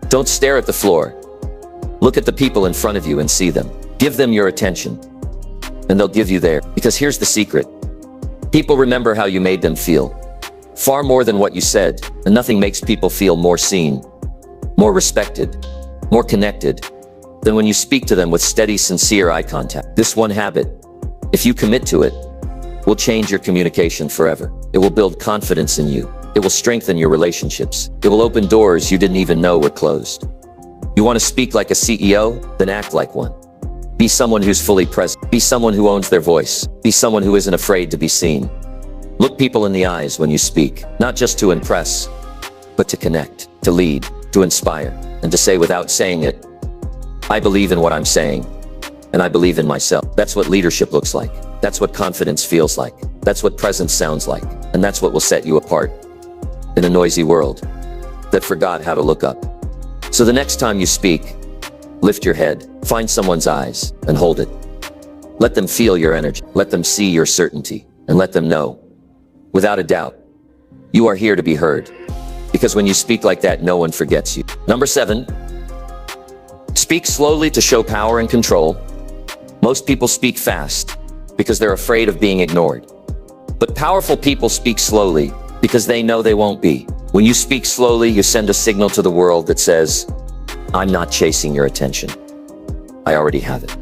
don't stare at the floor. Look at the people in front of you and see them. Give them your attention, and they'll give you theirs. Because here's the secret. People remember how you made them feel, far more than what you said, and nothing makes people feel more seen, more respected, more connected, than when you speak to them with steady, sincere eye contact. This one habit, if you commit to it, will change your communication forever. It will build confidence in you. It will strengthen your relationships. It will open doors you didn't even know were closed. You want to speak like a CEO? Then act like one. Be someone who's fully present. Be someone who owns their voice. Be someone who isn't afraid to be seen. Look people in the eyes when you speak, not just to impress, but to connect, to lead, to inspire, and to say without saying it, I believe in what I'm saying, and I believe in myself. That's what leadership looks like. That's what confidence feels like. That's what presence sounds like. And that's what will set you apart in a noisy world that forgot how to look up. So the next time you speak, lift your head, find someone's eyes, and hold it. Let them feel your energy. Let them see your certainty, and let them know, without a doubt, you are here to be heard. Because when you speak like that, no one forgets you. Number 7, speak slowly to show power and control. Most people speak fast because they're afraid of being ignored. But powerful people speak slowly because they know they won't be. When you speak slowly, you send a signal to the world that says, I'm not chasing your attention. I already have it.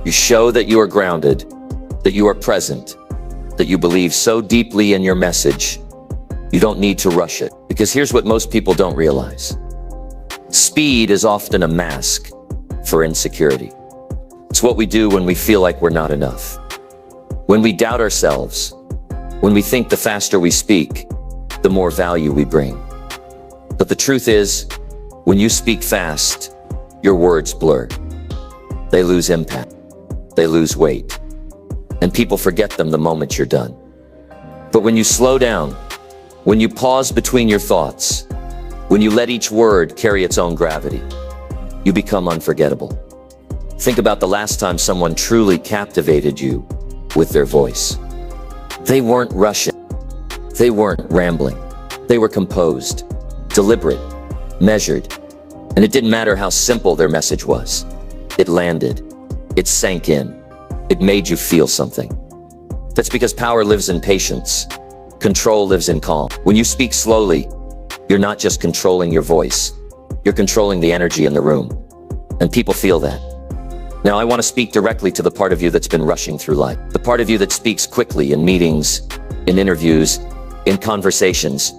You show that you are grounded, that you are present, that you believe so deeply in your message, you don't need to rush it. Because here's what most people don't realize. Speed is often a mask for insecurity. It's what we do when we feel like we're not enough. When we doubt ourselves, when we think the faster we speak, the more value we bring. But the truth is, when you speak fast, your words blur. They lose impact. They lose weight. And people forget them the moment you're done. But when you slow down, when you pause between your thoughts, when you let each word carry its own gravity, you become unforgettable. Think about the last time someone truly captivated you with their voice. They weren't rushing. They weren't rambling. They were composed, deliberate, measured, and it didn't matter how simple their message was. It landed. It sank in. It made you feel something. That's because power lives in patience. Control lives in calm. When you speak slowly, you're not just controlling your voice. You're controlling the energy in the room. And people feel that. Now, I want to speak directly to the part of you that's been rushing through life. The part of you that speaks quickly in meetings, in interviews, in conversations.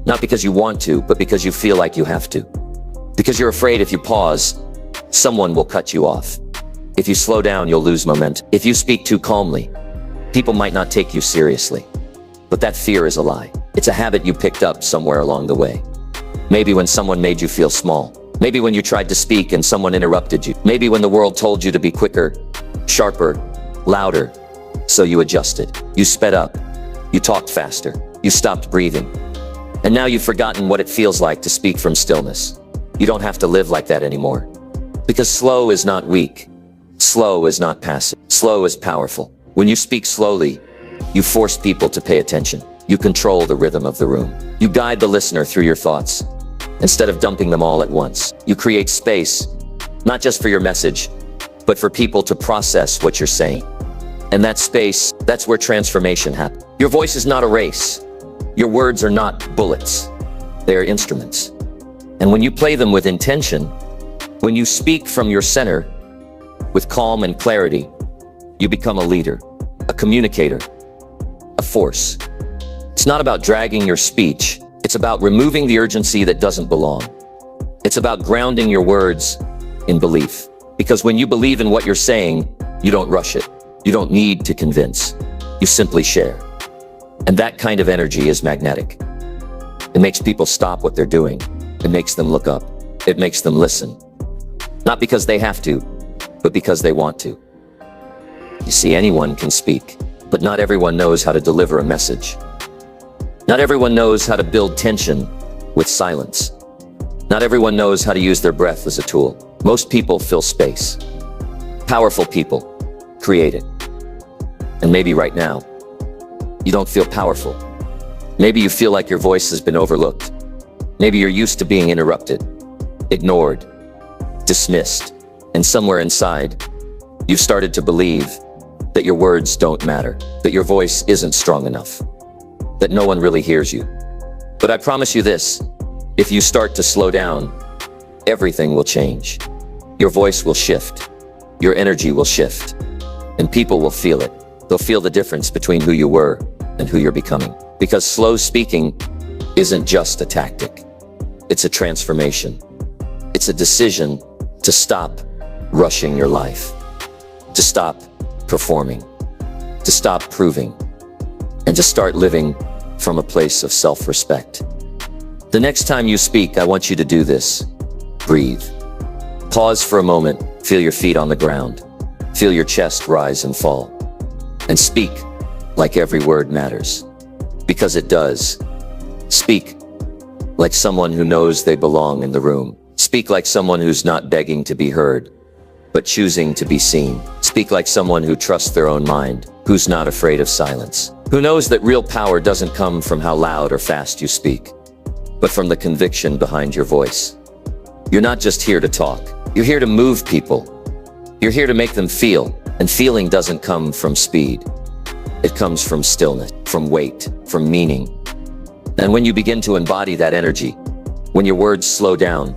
Not because you want to, but because you feel like you have to. Because you're afraid if you pause, someone will cut you off. If you slow down, you'll lose momentum. If you speak too calmly, people might not take you seriously. But that fear is a lie. It's a habit you picked up somewhere along the way. Maybe when someone made you feel small. Maybe when you tried to speak and someone interrupted you. Maybe when the world told you to be quicker, sharper, louder. So you adjusted. You sped up. You talked faster. You stopped breathing. And now you've forgotten what it feels like to speak from stillness. You don't have to live like that anymore. Because slow is not weak. Slow is not passive. Slow is powerful. When you speak slowly, you force people to pay attention. You control the rhythm of the room. You guide the listener through your thoughts. Instead of dumping them all at once, you create space, not just for your message, but for people to process what you're saying. And that space, that's where transformation happens. Your voice is not a race. Your words are not bullets. They are instruments. And when you play them with intention, when you speak from your center, with calm and clarity, you become a leader, a communicator, a force. It's not about dragging your speech. It's about removing the urgency that doesn't belong. It's about grounding your words in belief. Because when you believe in what you're saying, you don't rush it. You don't need to convince. You simply share. And that kind of energy is magnetic. It makes people stop what they're doing. It makes them look up. It makes them listen. Not because they have to, but because they want to. You see, anyone can speak, but not everyone knows how to deliver a message. Not everyone knows how to build tension with silence. Not everyone knows how to use their breath as a tool. Most people fill space. Powerful people create it. And maybe right now, you don't feel powerful. Maybe you feel like your voice has been overlooked. Maybe you're used to being interrupted, ignored, dismissed. And somewhere inside, you've started to believe that your words don't matter, that your voice isn't strong enough, that no one really hears you. But I promise you this, if you start to slow down, everything will change. Your voice will shift, your energy will shift, and people will feel it. They'll feel the difference between who you were and who you're becoming. Because slow speaking isn't just a tactic, it's a transformation. It's a decision to stop rushing your life, to stop performing, to stop proving, and to start living from a place of self-respect. The next time you speak, I want you to do this. Breathe. Pause for a moment, feel your feet on the ground, feel your chest rise and fall, and speak like every word matters. Because it does. Speak like someone who knows they belong in the room. Speak like someone who's not begging to be heard, but choosing to be seen. Speak like someone who trusts their own mind, who's not afraid of silence, who knows that real power doesn't come from how loud or fast you speak, but from the conviction behind your voice. You're not just here to talk. You're here to move people. You're here to make them feel, and feeling doesn't come from speed. It comes from stillness, from weight, from meaning. And when you begin to embody that energy, when your words slow down,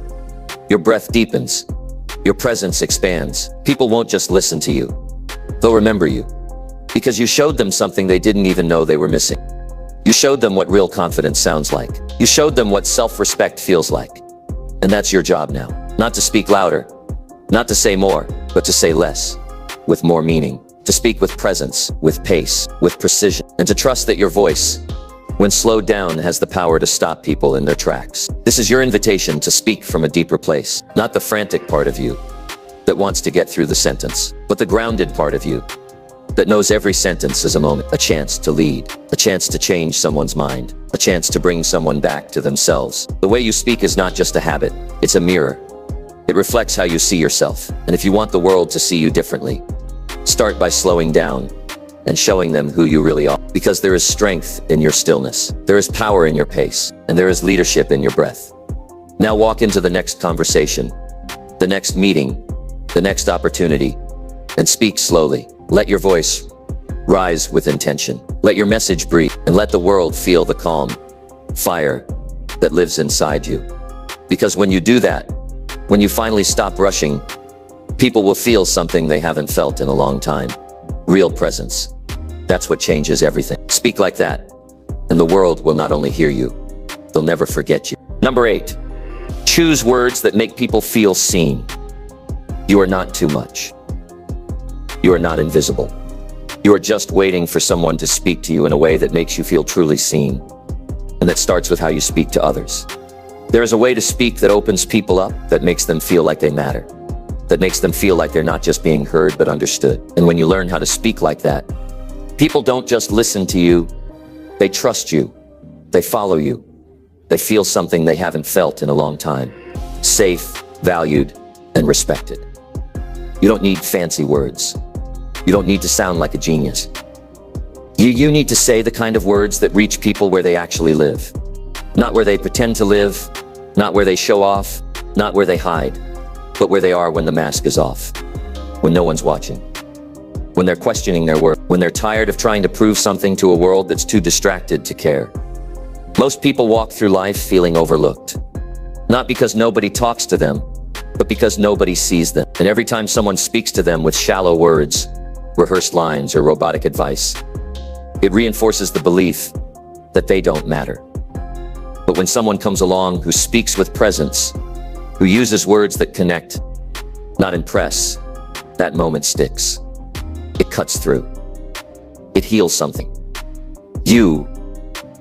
your breath deepens, your presence expands, people won't just listen to you. They'll remember you. Because you showed them something they didn't even know they were missing. You showed them what real confidence sounds like. You showed them what self-respect feels like. And that's your job now. Not to speak louder, not to say more, but to say less, with more meaning. To speak with presence, with pace, with precision, and to trust that your voice, when slowed down, has the power to stop people in their tracks. This is your invitation to speak from a deeper place, not the frantic part of you that wants to get through the sentence, but the grounded part of you that knows every sentence is a moment, a chance to lead, a chance to change someone's mind, a chance to bring someone back to themselves. The way you speak is not just a habit, it's a mirror. It reflects how you see yourself. And if you want the world to see you differently, start by slowing down and showing them who you really are. Because there is strength in your stillness, there is power in your pace, and there is leadership in your breath. Now walk into the next conversation, the next meeting, the next opportunity, and speak slowly. Let your voice rise with intention. Let your message breathe, and let the world feel the calm fire that lives inside you. Because when you do that, when you finally stop rushing, people will feel something they haven't felt in a long time. Real presence. That's what changes everything. Speak like that, and the world will not only hear you, they'll never forget you. Number 8, choose words that make people feel seen. You are not too much. You are not invisible. You are just waiting for someone to speak to you in a way that makes you feel truly seen, and that starts with how you speak to others. There is a way to speak that opens people up, that makes them feel like they matter, that makes them feel like they're not just being heard but understood. And when you learn how to speak like that, people don't just listen to you, they trust you, they follow you, they feel something they haven't felt in a long time. Safe, valued, and respected. You don't need fancy words. You don't need to sound like a genius. You need to say the kind of words that reach people where they actually live. Not where they pretend to live, not where they show off, not where they hide, but where they are when the mask is off, when no one's watching, when they're questioning their worth, when they're tired of trying to prove something to a world that's too distracted to care. Most people walk through life feeling overlooked, not because nobody talks to them, but because nobody sees them. And every time someone speaks to them with shallow words, rehearsed lines, or robotic advice, it reinforces the belief that they don't matter. But when someone comes along who speaks with presence, who uses words that connect, not impress, that moment sticks. It cuts through. It heals something. You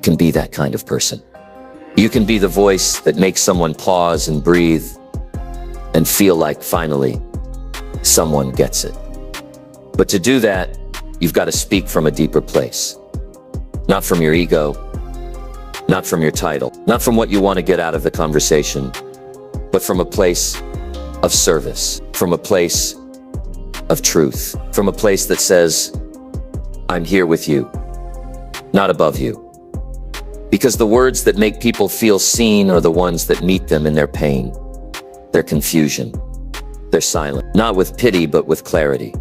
can be that kind of person. You can be the voice that makes someone pause and breathe and feel like finally someone gets it. But to do that, you've got to speak from a deeper place. Not from your ego, not from your title, not from what you want to get out of the conversation, but from a place of service, from a place of truth, from a place that says, I'm here with you, not above you. Because the words that make people feel seen are the ones that meet them in their pain, their confusion, their silence. Not with pity, but with clarity,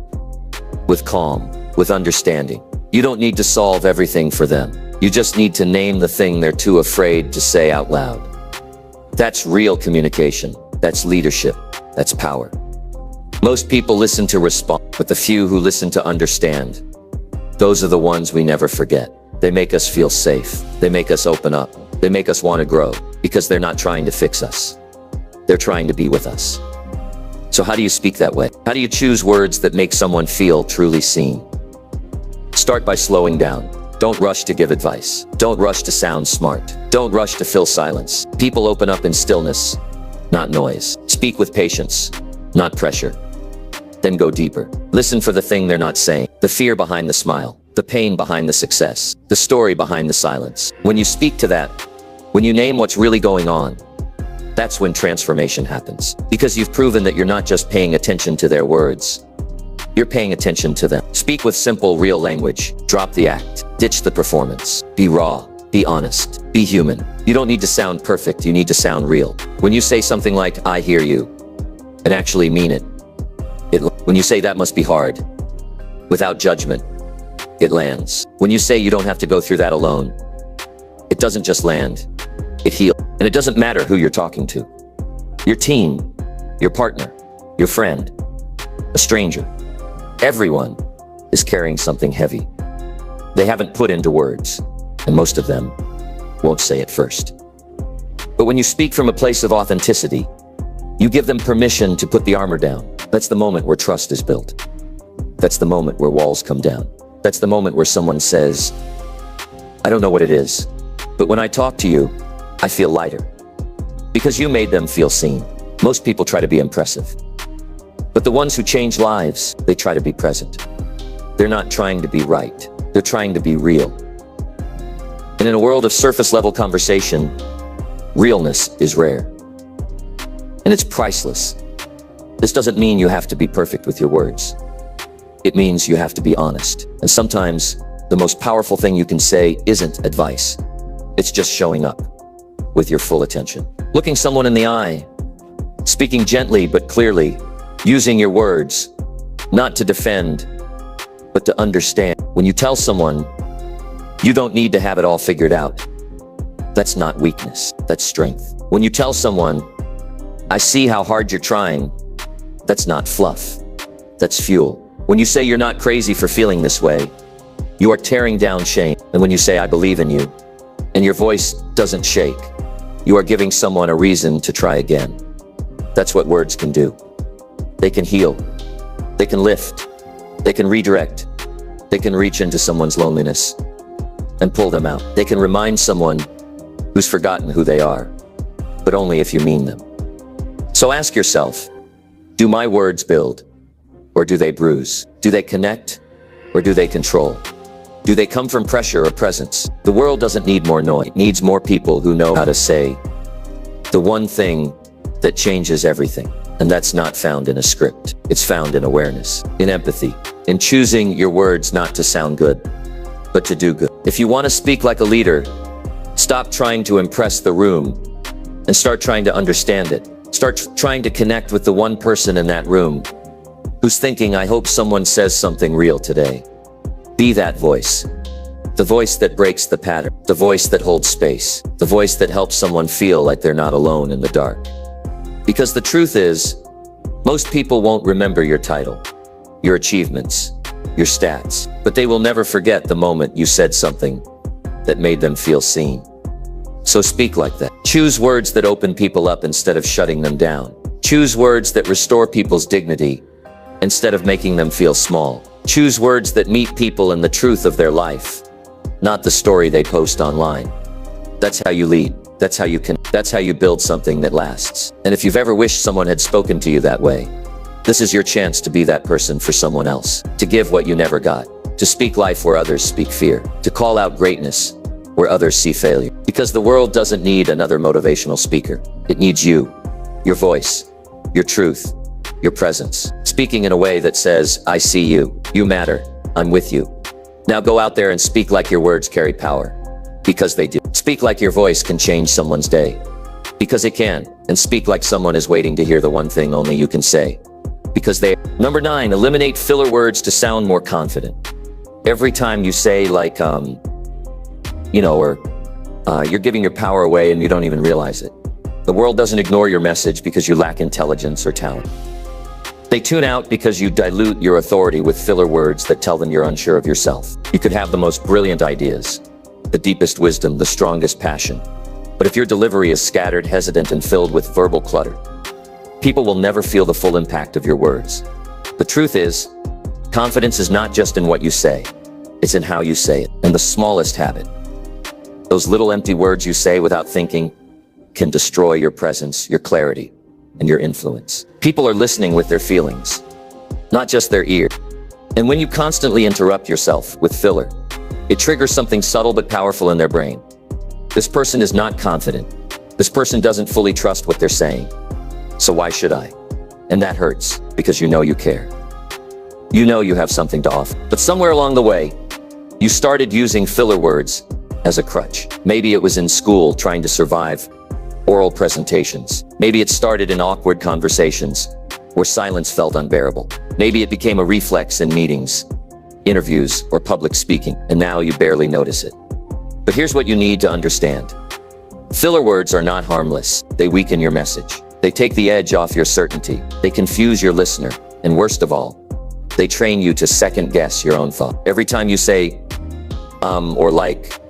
with calm, with understanding. You don't need to solve everything for them. You just need to name the thing they're too afraid to say out loud. That's real communication. That's leadership. That's power. Most people listen to respond, but the few who listen to understand, those are the ones we never forget. They make us feel safe. They make us open up. They make us want to grow, because they're not trying to fix us. They're trying to be with us. So how do you speak that way? How do you choose words that make someone feel truly seen? Start by slowing down. Don't rush to give advice. Don't rush to sound smart. Don't rush to fill silence. People open up in stillness, not noise. Speak with patience, not pressure. Then go deeper. Listen for the thing they're not saying. The fear behind the smile. The pain behind the success. The story behind the silence. When you speak to that, when you name what's really going on, that's when transformation happens. Because you've proven that you're not just paying attention to their words. You're paying attention to them. Speak with simple, real language. Drop the act. Ditch the performance. Be raw. Be honest. Be human. You don't need to sound perfect. You need to sound real. When you say something like, I hear you, and actually mean it. When you say that must be hard, without judgment, it lands. When you say you don't have to go through that alone, it doesn't just land, it heals. And it doesn't matter who you're talking to. Your team, your partner, your friend, a stranger. Everyone is carrying something heavy. They haven't put into words, and most of them won't say it first. But when you speak from a place of authenticity, you give them permission to put the armor down. That's the moment where trust is built. That's the moment where walls come down. That's the moment where someone says, I don't know what it is, but when I talk to you, I feel lighter. Because you made them feel seen. Most people try to be impressive. But the ones who change lives, they try to be present. They're not trying to be right. They're trying to be real. And in a world of surface-level conversation, realness is rare. And it's priceless. This doesn't mean you have to be perfect with your words. It means you have to be honest. And sometimes, the most powerful thing you can say isn't advice. It's just showing up with your full attention. Looking someone in the eye, speaking gently but clearly, using your words, not to defend, but to understand. When you tell someone, you don't need to have it all figured out, that's not weakness, that's strength. When you tell someone, I see how hard you're trying, that's not fluff, that's fuel. When you say you're not crazy for feeling this way, you are tearing down shame. And when you say I believe in you, and your voice doesn't shake, you are giving someone a reason to try again. That's what words can do. They can heal, they can lift, they can redirect, they can reach into someone's loneliness and pull them out. They can remind someone who's forgotten who they are, but only if you mean them. So ask yourself, do my words build, or do they bruise? Do they connect, or do they control? Do they come from pressure or presence? The world doesn't need more noise. It needs more people who know how to say the one thing that changes everything. And that's not found in a script. It's found in awareness, in empathy, in choosing your words not to sound good, but to do good. If you want to speak like a leader, stop trying to impress the room and start trying to understand it. Start trying to connect with the one person in that room who's thinking, I hope someone says something real today. Be that voice. The voice that breaks the pattern. The voice that holds space. The voice that helps someone feel like they're not alone in the dark. Because the truth is, most people won't remember your title, your achievements, your stats, but they will never forget the moment you said something that made them feel seen. So speak like that. Choose words that open people up instead of shutting them down. Choose words that restore people's dignity instead of making them feel small. Choose words that meet people in the truth of their life, not the story they post online. That's how you lead. That's how you can. That's how you build something that lasts. And if you've ever wished someone had spoken to you that way, this is your chance to be that person for someone else. To give what you never got. To speak life where others speak fear. To call out greatness where others see failure. Because the world doesn't need another motivational speaker. It needs you, your voice, your truth, your presence. Speaking in a way that says, I see you, you matter, I'm with you. Now go out there and speak like your words carry power. Because they do. Speak like your voice can change someone's day. Because it can. And speak like someone is waiting to hear the one thing only you can say. Because they. Number 9, eliminate filler words to sound more confident. Every time you say like, you're giving your power away and you don't even realize it. The world doesn't ignore your message because you lack intelligence or talent. They tune out because you dilute your authority with filler words that tell them you're unsure of yourself. You could have the most brilliant ideas, the deepest wisdom, the strongest passion. But if your delivery is scattered, hesitant, and filled with verbal clutter, people will never feel the full impact of your words. The truth is, confidence is not just in what you say, it's in how you say it. And the smallest habit, those little empty words you say without thinking, can destroy your presence, your clarity, and your influence. People are listening with their feelings, not just their ear. And when you constantly interrupt yourself with filler, it triggers something subtle but powerful in their brain. This person is not confident. This person doesn't fully trust what they're saying. So why should I? And that hurts, because you know you care. You know you have something to offer. But somewhere along the way, you started using filler words as a crutch. Maybe it was in school trying to survive oral presentations. Maybe it started in awkward conversations where silence felt unbearable. Maybe it became a reflex in meetings, interviews, or public speaking, and now you barely notice it. But here's what you need to understand. Filler words are not harmless. They weaken your message. They take the edge off your certainty. They confuse your listener. And worst of all, they train you to second guess your own thought. Every time you say, or like,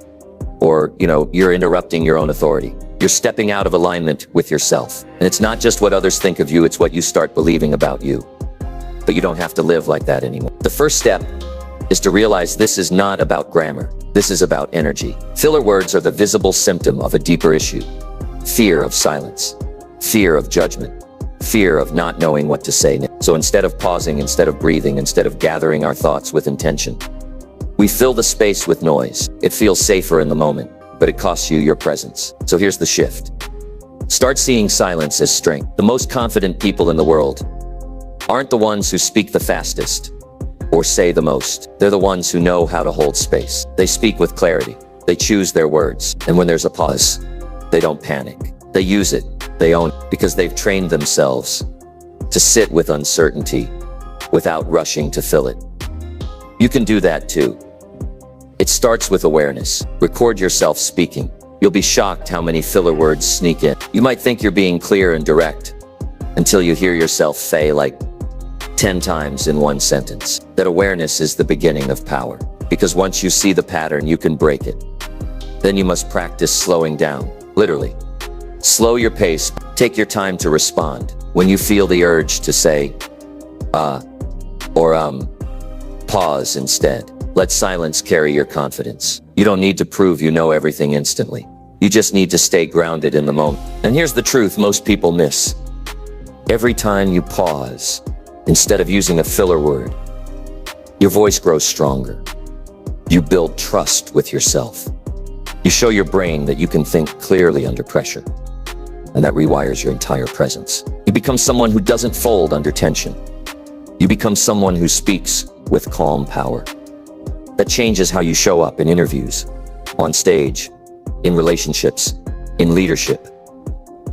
or, you're interrupting your own authority. You're stepping out of alignment with yourself. And it's not just what others think of you, it's what you start believing about you. But you don't have to live like that anymore. The first step is to realize this is not about grammar. This is about energy. Filler words are the visible symptom of a deeper issue. Fear of silence. Fear of judgment. fear of not knowing what to say. So instead of pausing, instead of breathing, instead of gathering our thoughts with intention, we fill the space with noise. It feels safer in the moment, but it costs you your presence. So here's the shift. Start seeing silence as strength. The most confident people in the world aren't the ones who speak the fastest or say the most. They're the ones who know how to hold space. They speak with clarity. They choose their words. And when there's a pause, they don't panic. They use it. They own it because they've trained themselves to sit with uncertainty without rushing to fill it. You can do that too. It starts with awareness. Record yourself speaking. You'll be shocked how many filler words sneak in. You might think you're being clear and direct until you hear yourself say like 10 times in one sentence. That awareness is the beginning of power, because once you see the pattern, you can break it. Then you must practice slowing down, literally. Slow your pace. Take your time to respond. When you feel the urge to say, pause instead. Let silence carry your confidence. You don't need to prove you know everything instantly. You just need to stay grounded in the moment. And here's the truth most people miss. Every time you pause, instead of using a filler word, your voice grows stronger. You build trust with yourself. You show your brain that you can think clearly under pressure. And that rewires your entire presence. You become someone who doesn't fold under tension. You become someone who speaks with calm power. That changes how you show up in interviews, on stage, in relationships, in leadership,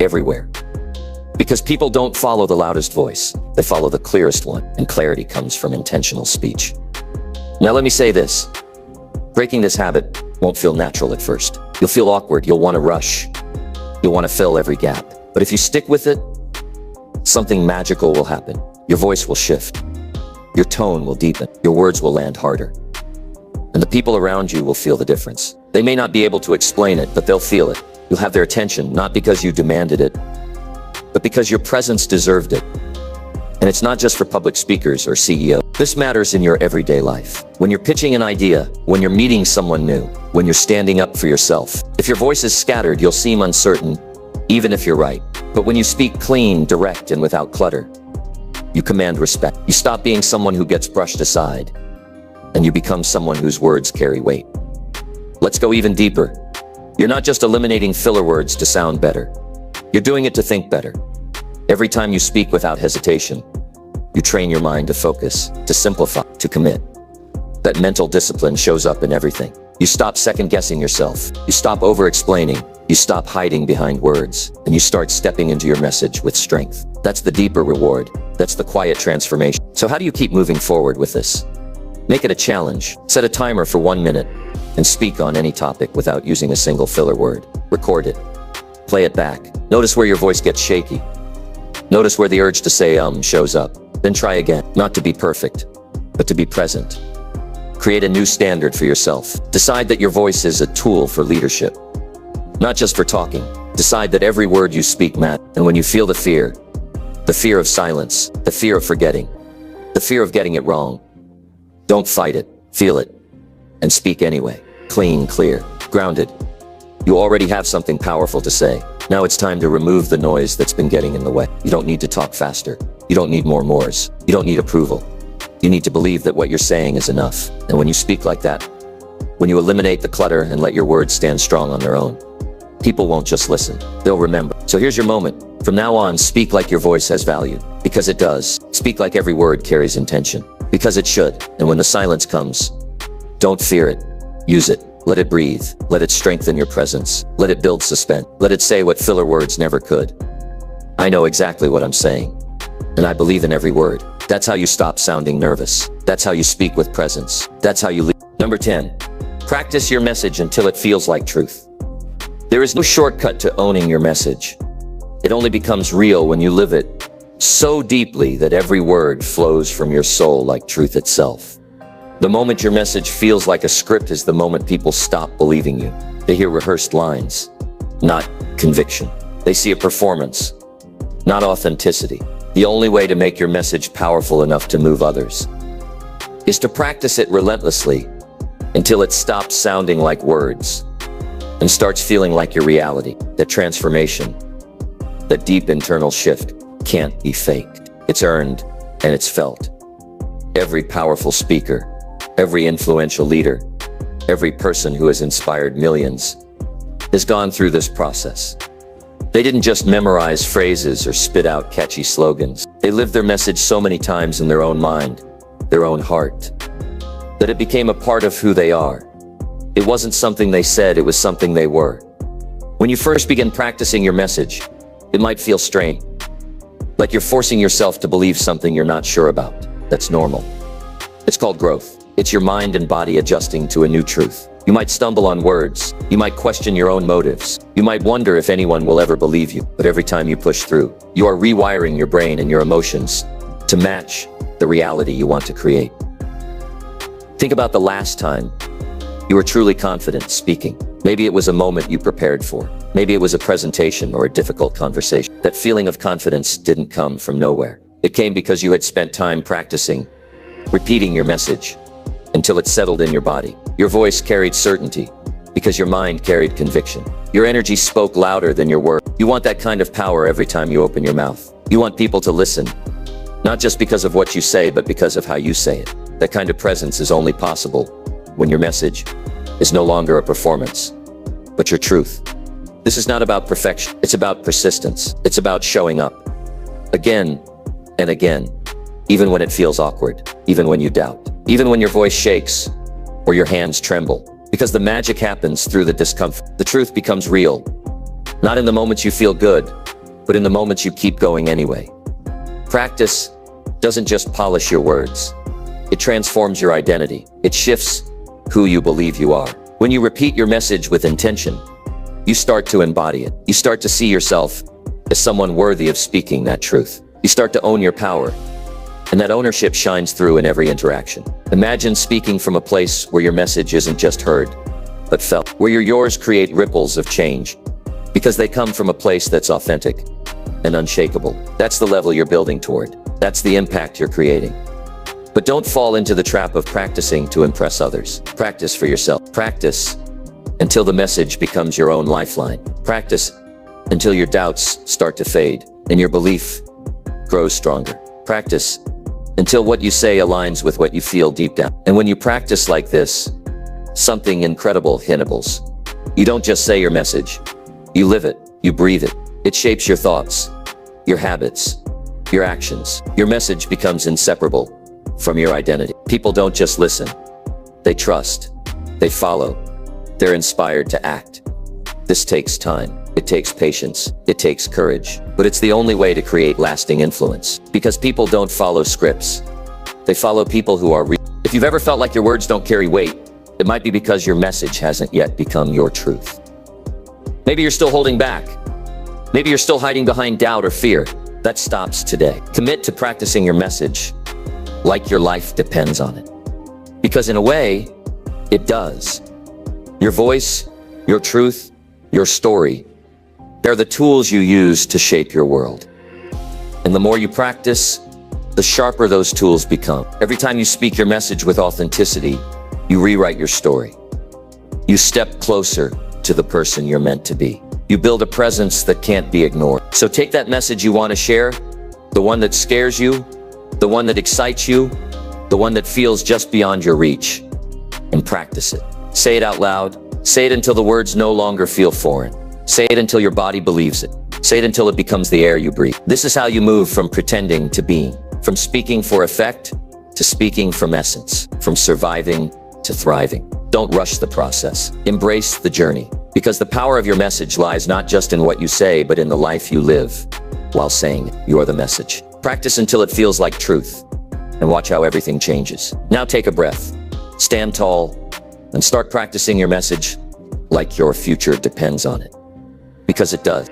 everywhere. Because people don't follow the loudest voice, they follow the clearest one, and clarity comes from intentional speech. Now let me say this. Breaking this habit won't feel natural at first. You'll feel awkward, you'll want to rush, you'll want to fill every gap. But if you stick with it, something magical will happen. Your voice will shift, your tone will deepen, your words will land harder. And the people around you will feel the difference. They may not be able to explain it, but they'll feel it. You'll have their attention, not because you demanded it, but because your presence deserved it. And it's not just for public speakers or CEOs. This matters in your everyday life. When you're pitching an idea, when you're meeting someone new, when you're standing up for yourself. If your voice is scattered, you'll seem uncertain, even if you're right. But when you speak clean, direct, and without clutter, you command respect. You stop being someone who gets brushed aside, and you become someone whose words carry weight. Let's go even deeper. You're not just eliminating filler words to sound better. You're doing it to think better. Every time you speak without hesitation, you train your mind to focus, to simplify, to commit. That mental discipline shows up in everything. You stop second-guessing yourself. You stop over-explaining. You stop hiding behind words, and you start stepping into your message with strength. That's the deeper reward. That's the quiet transformation. So how do you keep moving forward with this? Make it a challenge. Set a timer for 1 minute and speak on any topic without using a single filler word. Record it. Play it back. Notice where your voice gets shaky. Notice where the urge to say shows up. Then try again. Not to be perfect, but to be present. Create a new standard for yourself. Decide that your voice is a tool for leadership, not just for talking. Decide that every word you speak matters. And when you feel the fear of silence, the fear of forgetting, the fear of getting it wrong, don't fight it, feel it, and speak anyway. Clean, clear, grounded. You already have something powerful to say. Now it's time to remove the noise that's been getting in the way. You don't need to talk faster. You don't need more mores. You don't need approval. You need to believe that what you're saying is enough. And when you speak like that, when you eliminate the clutter and let your words stand strong on their own, people won't just listen, they'll remember. So here's your moment. From now on, speak like your voice has value, because it does. Speak like every word carries intention, because it should. And when the silence comes, don't fear it. Use it. Let it breathe. Let it strengthen your presence. Let it build suspense. Let it say what filler words never could. I know exactly what I'm saying, and I believe in every word. That's how you stop sounding nervous. That's how you speak with presence. That's how you lead. Number 10, practice your message until it feels like truth. There is no shortcut to owning your message. It only becomes real when you live it so deeply that every word flows from your soul like truth itself. The moment your message feels like a script is the moment people stop believing you. They hear rehearsed lines, not conviction. They see a performance, not authenticity. The only way to make your message powerful enough to move others is to practice it relentlessly until it stops sounding like words and starts feeling like your reality. That transformation, that deep internal shift, can't be faked. It's earned and it's felt. Every powerful speaker, every influential leader, every person who has inspired millions has gone through this process. They didn't just memorize phrases or spit out catchy slogans. They lived their message so many times in their own mind, their own heart, that it became a part of who they are. It wasn't something they said, it was something they were. When you first begin practicing your message, it might feel strange, like you're forcing yourself to believe something you're not sure about. That's normal. It's called growth. It's your mind and body adjusting to a new truth. You might stumble on words. You might question your own motives. You might wonder if anyone will ever believe you. But every time you push through, you are rewiring your brain and your emotions to match the reality you want to create. Think about the last time you were truly confident speaking. Maybe it was a moment you prepared for. Maybe it was a presentation or a difficult conversation. That feeling of confidence didn't come from nowhere. It came because you had spent time practicing, repeating your message until it settled in your body. Your voice carried certainty because your mind carried conviction. Your energy spoke louder than your words. You want that kind of power every time you open your mouth. You want people to listen, not just because of what you say, but because of how you say it. That kind of presence is only possible when your message is no longer a performance, but your truth. This is not about perfection. It's about persistence. It's about showing up again and again, even when it feels awkward, even when you doubt, even when your voice shakes or your hands tremble, because the magic happens through the discomfort. The truth becomes real, not in the moments you feel good, but in the moments you keep going anyway. Practice doesn't just polish your words. It transforms your identity. It shifts who you believe you are. When you repeat your message with intention, you start to embody it. You start to see yourself as someone worthy of speaking that truth. You start to own your power, and that ownership shines through in every interaction. Imagine speaking from a place where your message isn't just heard, but felt, where your yours create ripples of change, because they come from a place that's authentic and unshakable. That's the level you're building toward. That's the impact you're creating. But don't fall into the trap of practicing to impress others. Practice for yourself. Practice until the message becomes your own lifeline. Practice until your doubts start to fade and your belief grows stronger. Practice until what you say aligns with what you feel deep down. And when you practice like this, something incredible happens. You don't just say your message. You live it. You breathe it. It shapes your thoughts, your habits, your actions. Your message becomes inseparable from your identity. People don't just listen. They trust. They follow. They're inspired to act. This takes time. It takes patience. It takes courage. But it's the only way to create lasting influence. Because people don't follow scripts. They follow people who are real. If you've ever felt like your words don't carry weight, it might be because your message hasn't yet become your truth. Maybe you're still holding back. Maybe you're still hiding behind doubt or fear. That stops today. Commit to practicing your message like your life depends on it. Because in a way, it does. Your voice, your truth, your story, they're the tools you use to shape your world. And the more you practice, the sharper those tools become. Every time you speak your message with authenticity, you rewrite your story. You step closer to the person you're meant to be. You build a presence that can't be ignored. So take that message you want to share, the one that scares you, the one that excites you, the one that feels just beyond your reach, and practice it. Say it out loud. Say it until the words no longer feel foreign. Say it until your body believes it. Say it until it becomes the air you breathe. This is how you move from pretending to being, from speaking for effect to speaking from essence, from surviving to thriving. Don't rush the process. Embrace the journey, because the power of your message lies not just in what you say, but in the life you live while saying it. You're the message. Practice until it feels like truth, and watch how everything changes. Now take a breath, stand tall, and start practicing your message like your future depends on it. Because it does.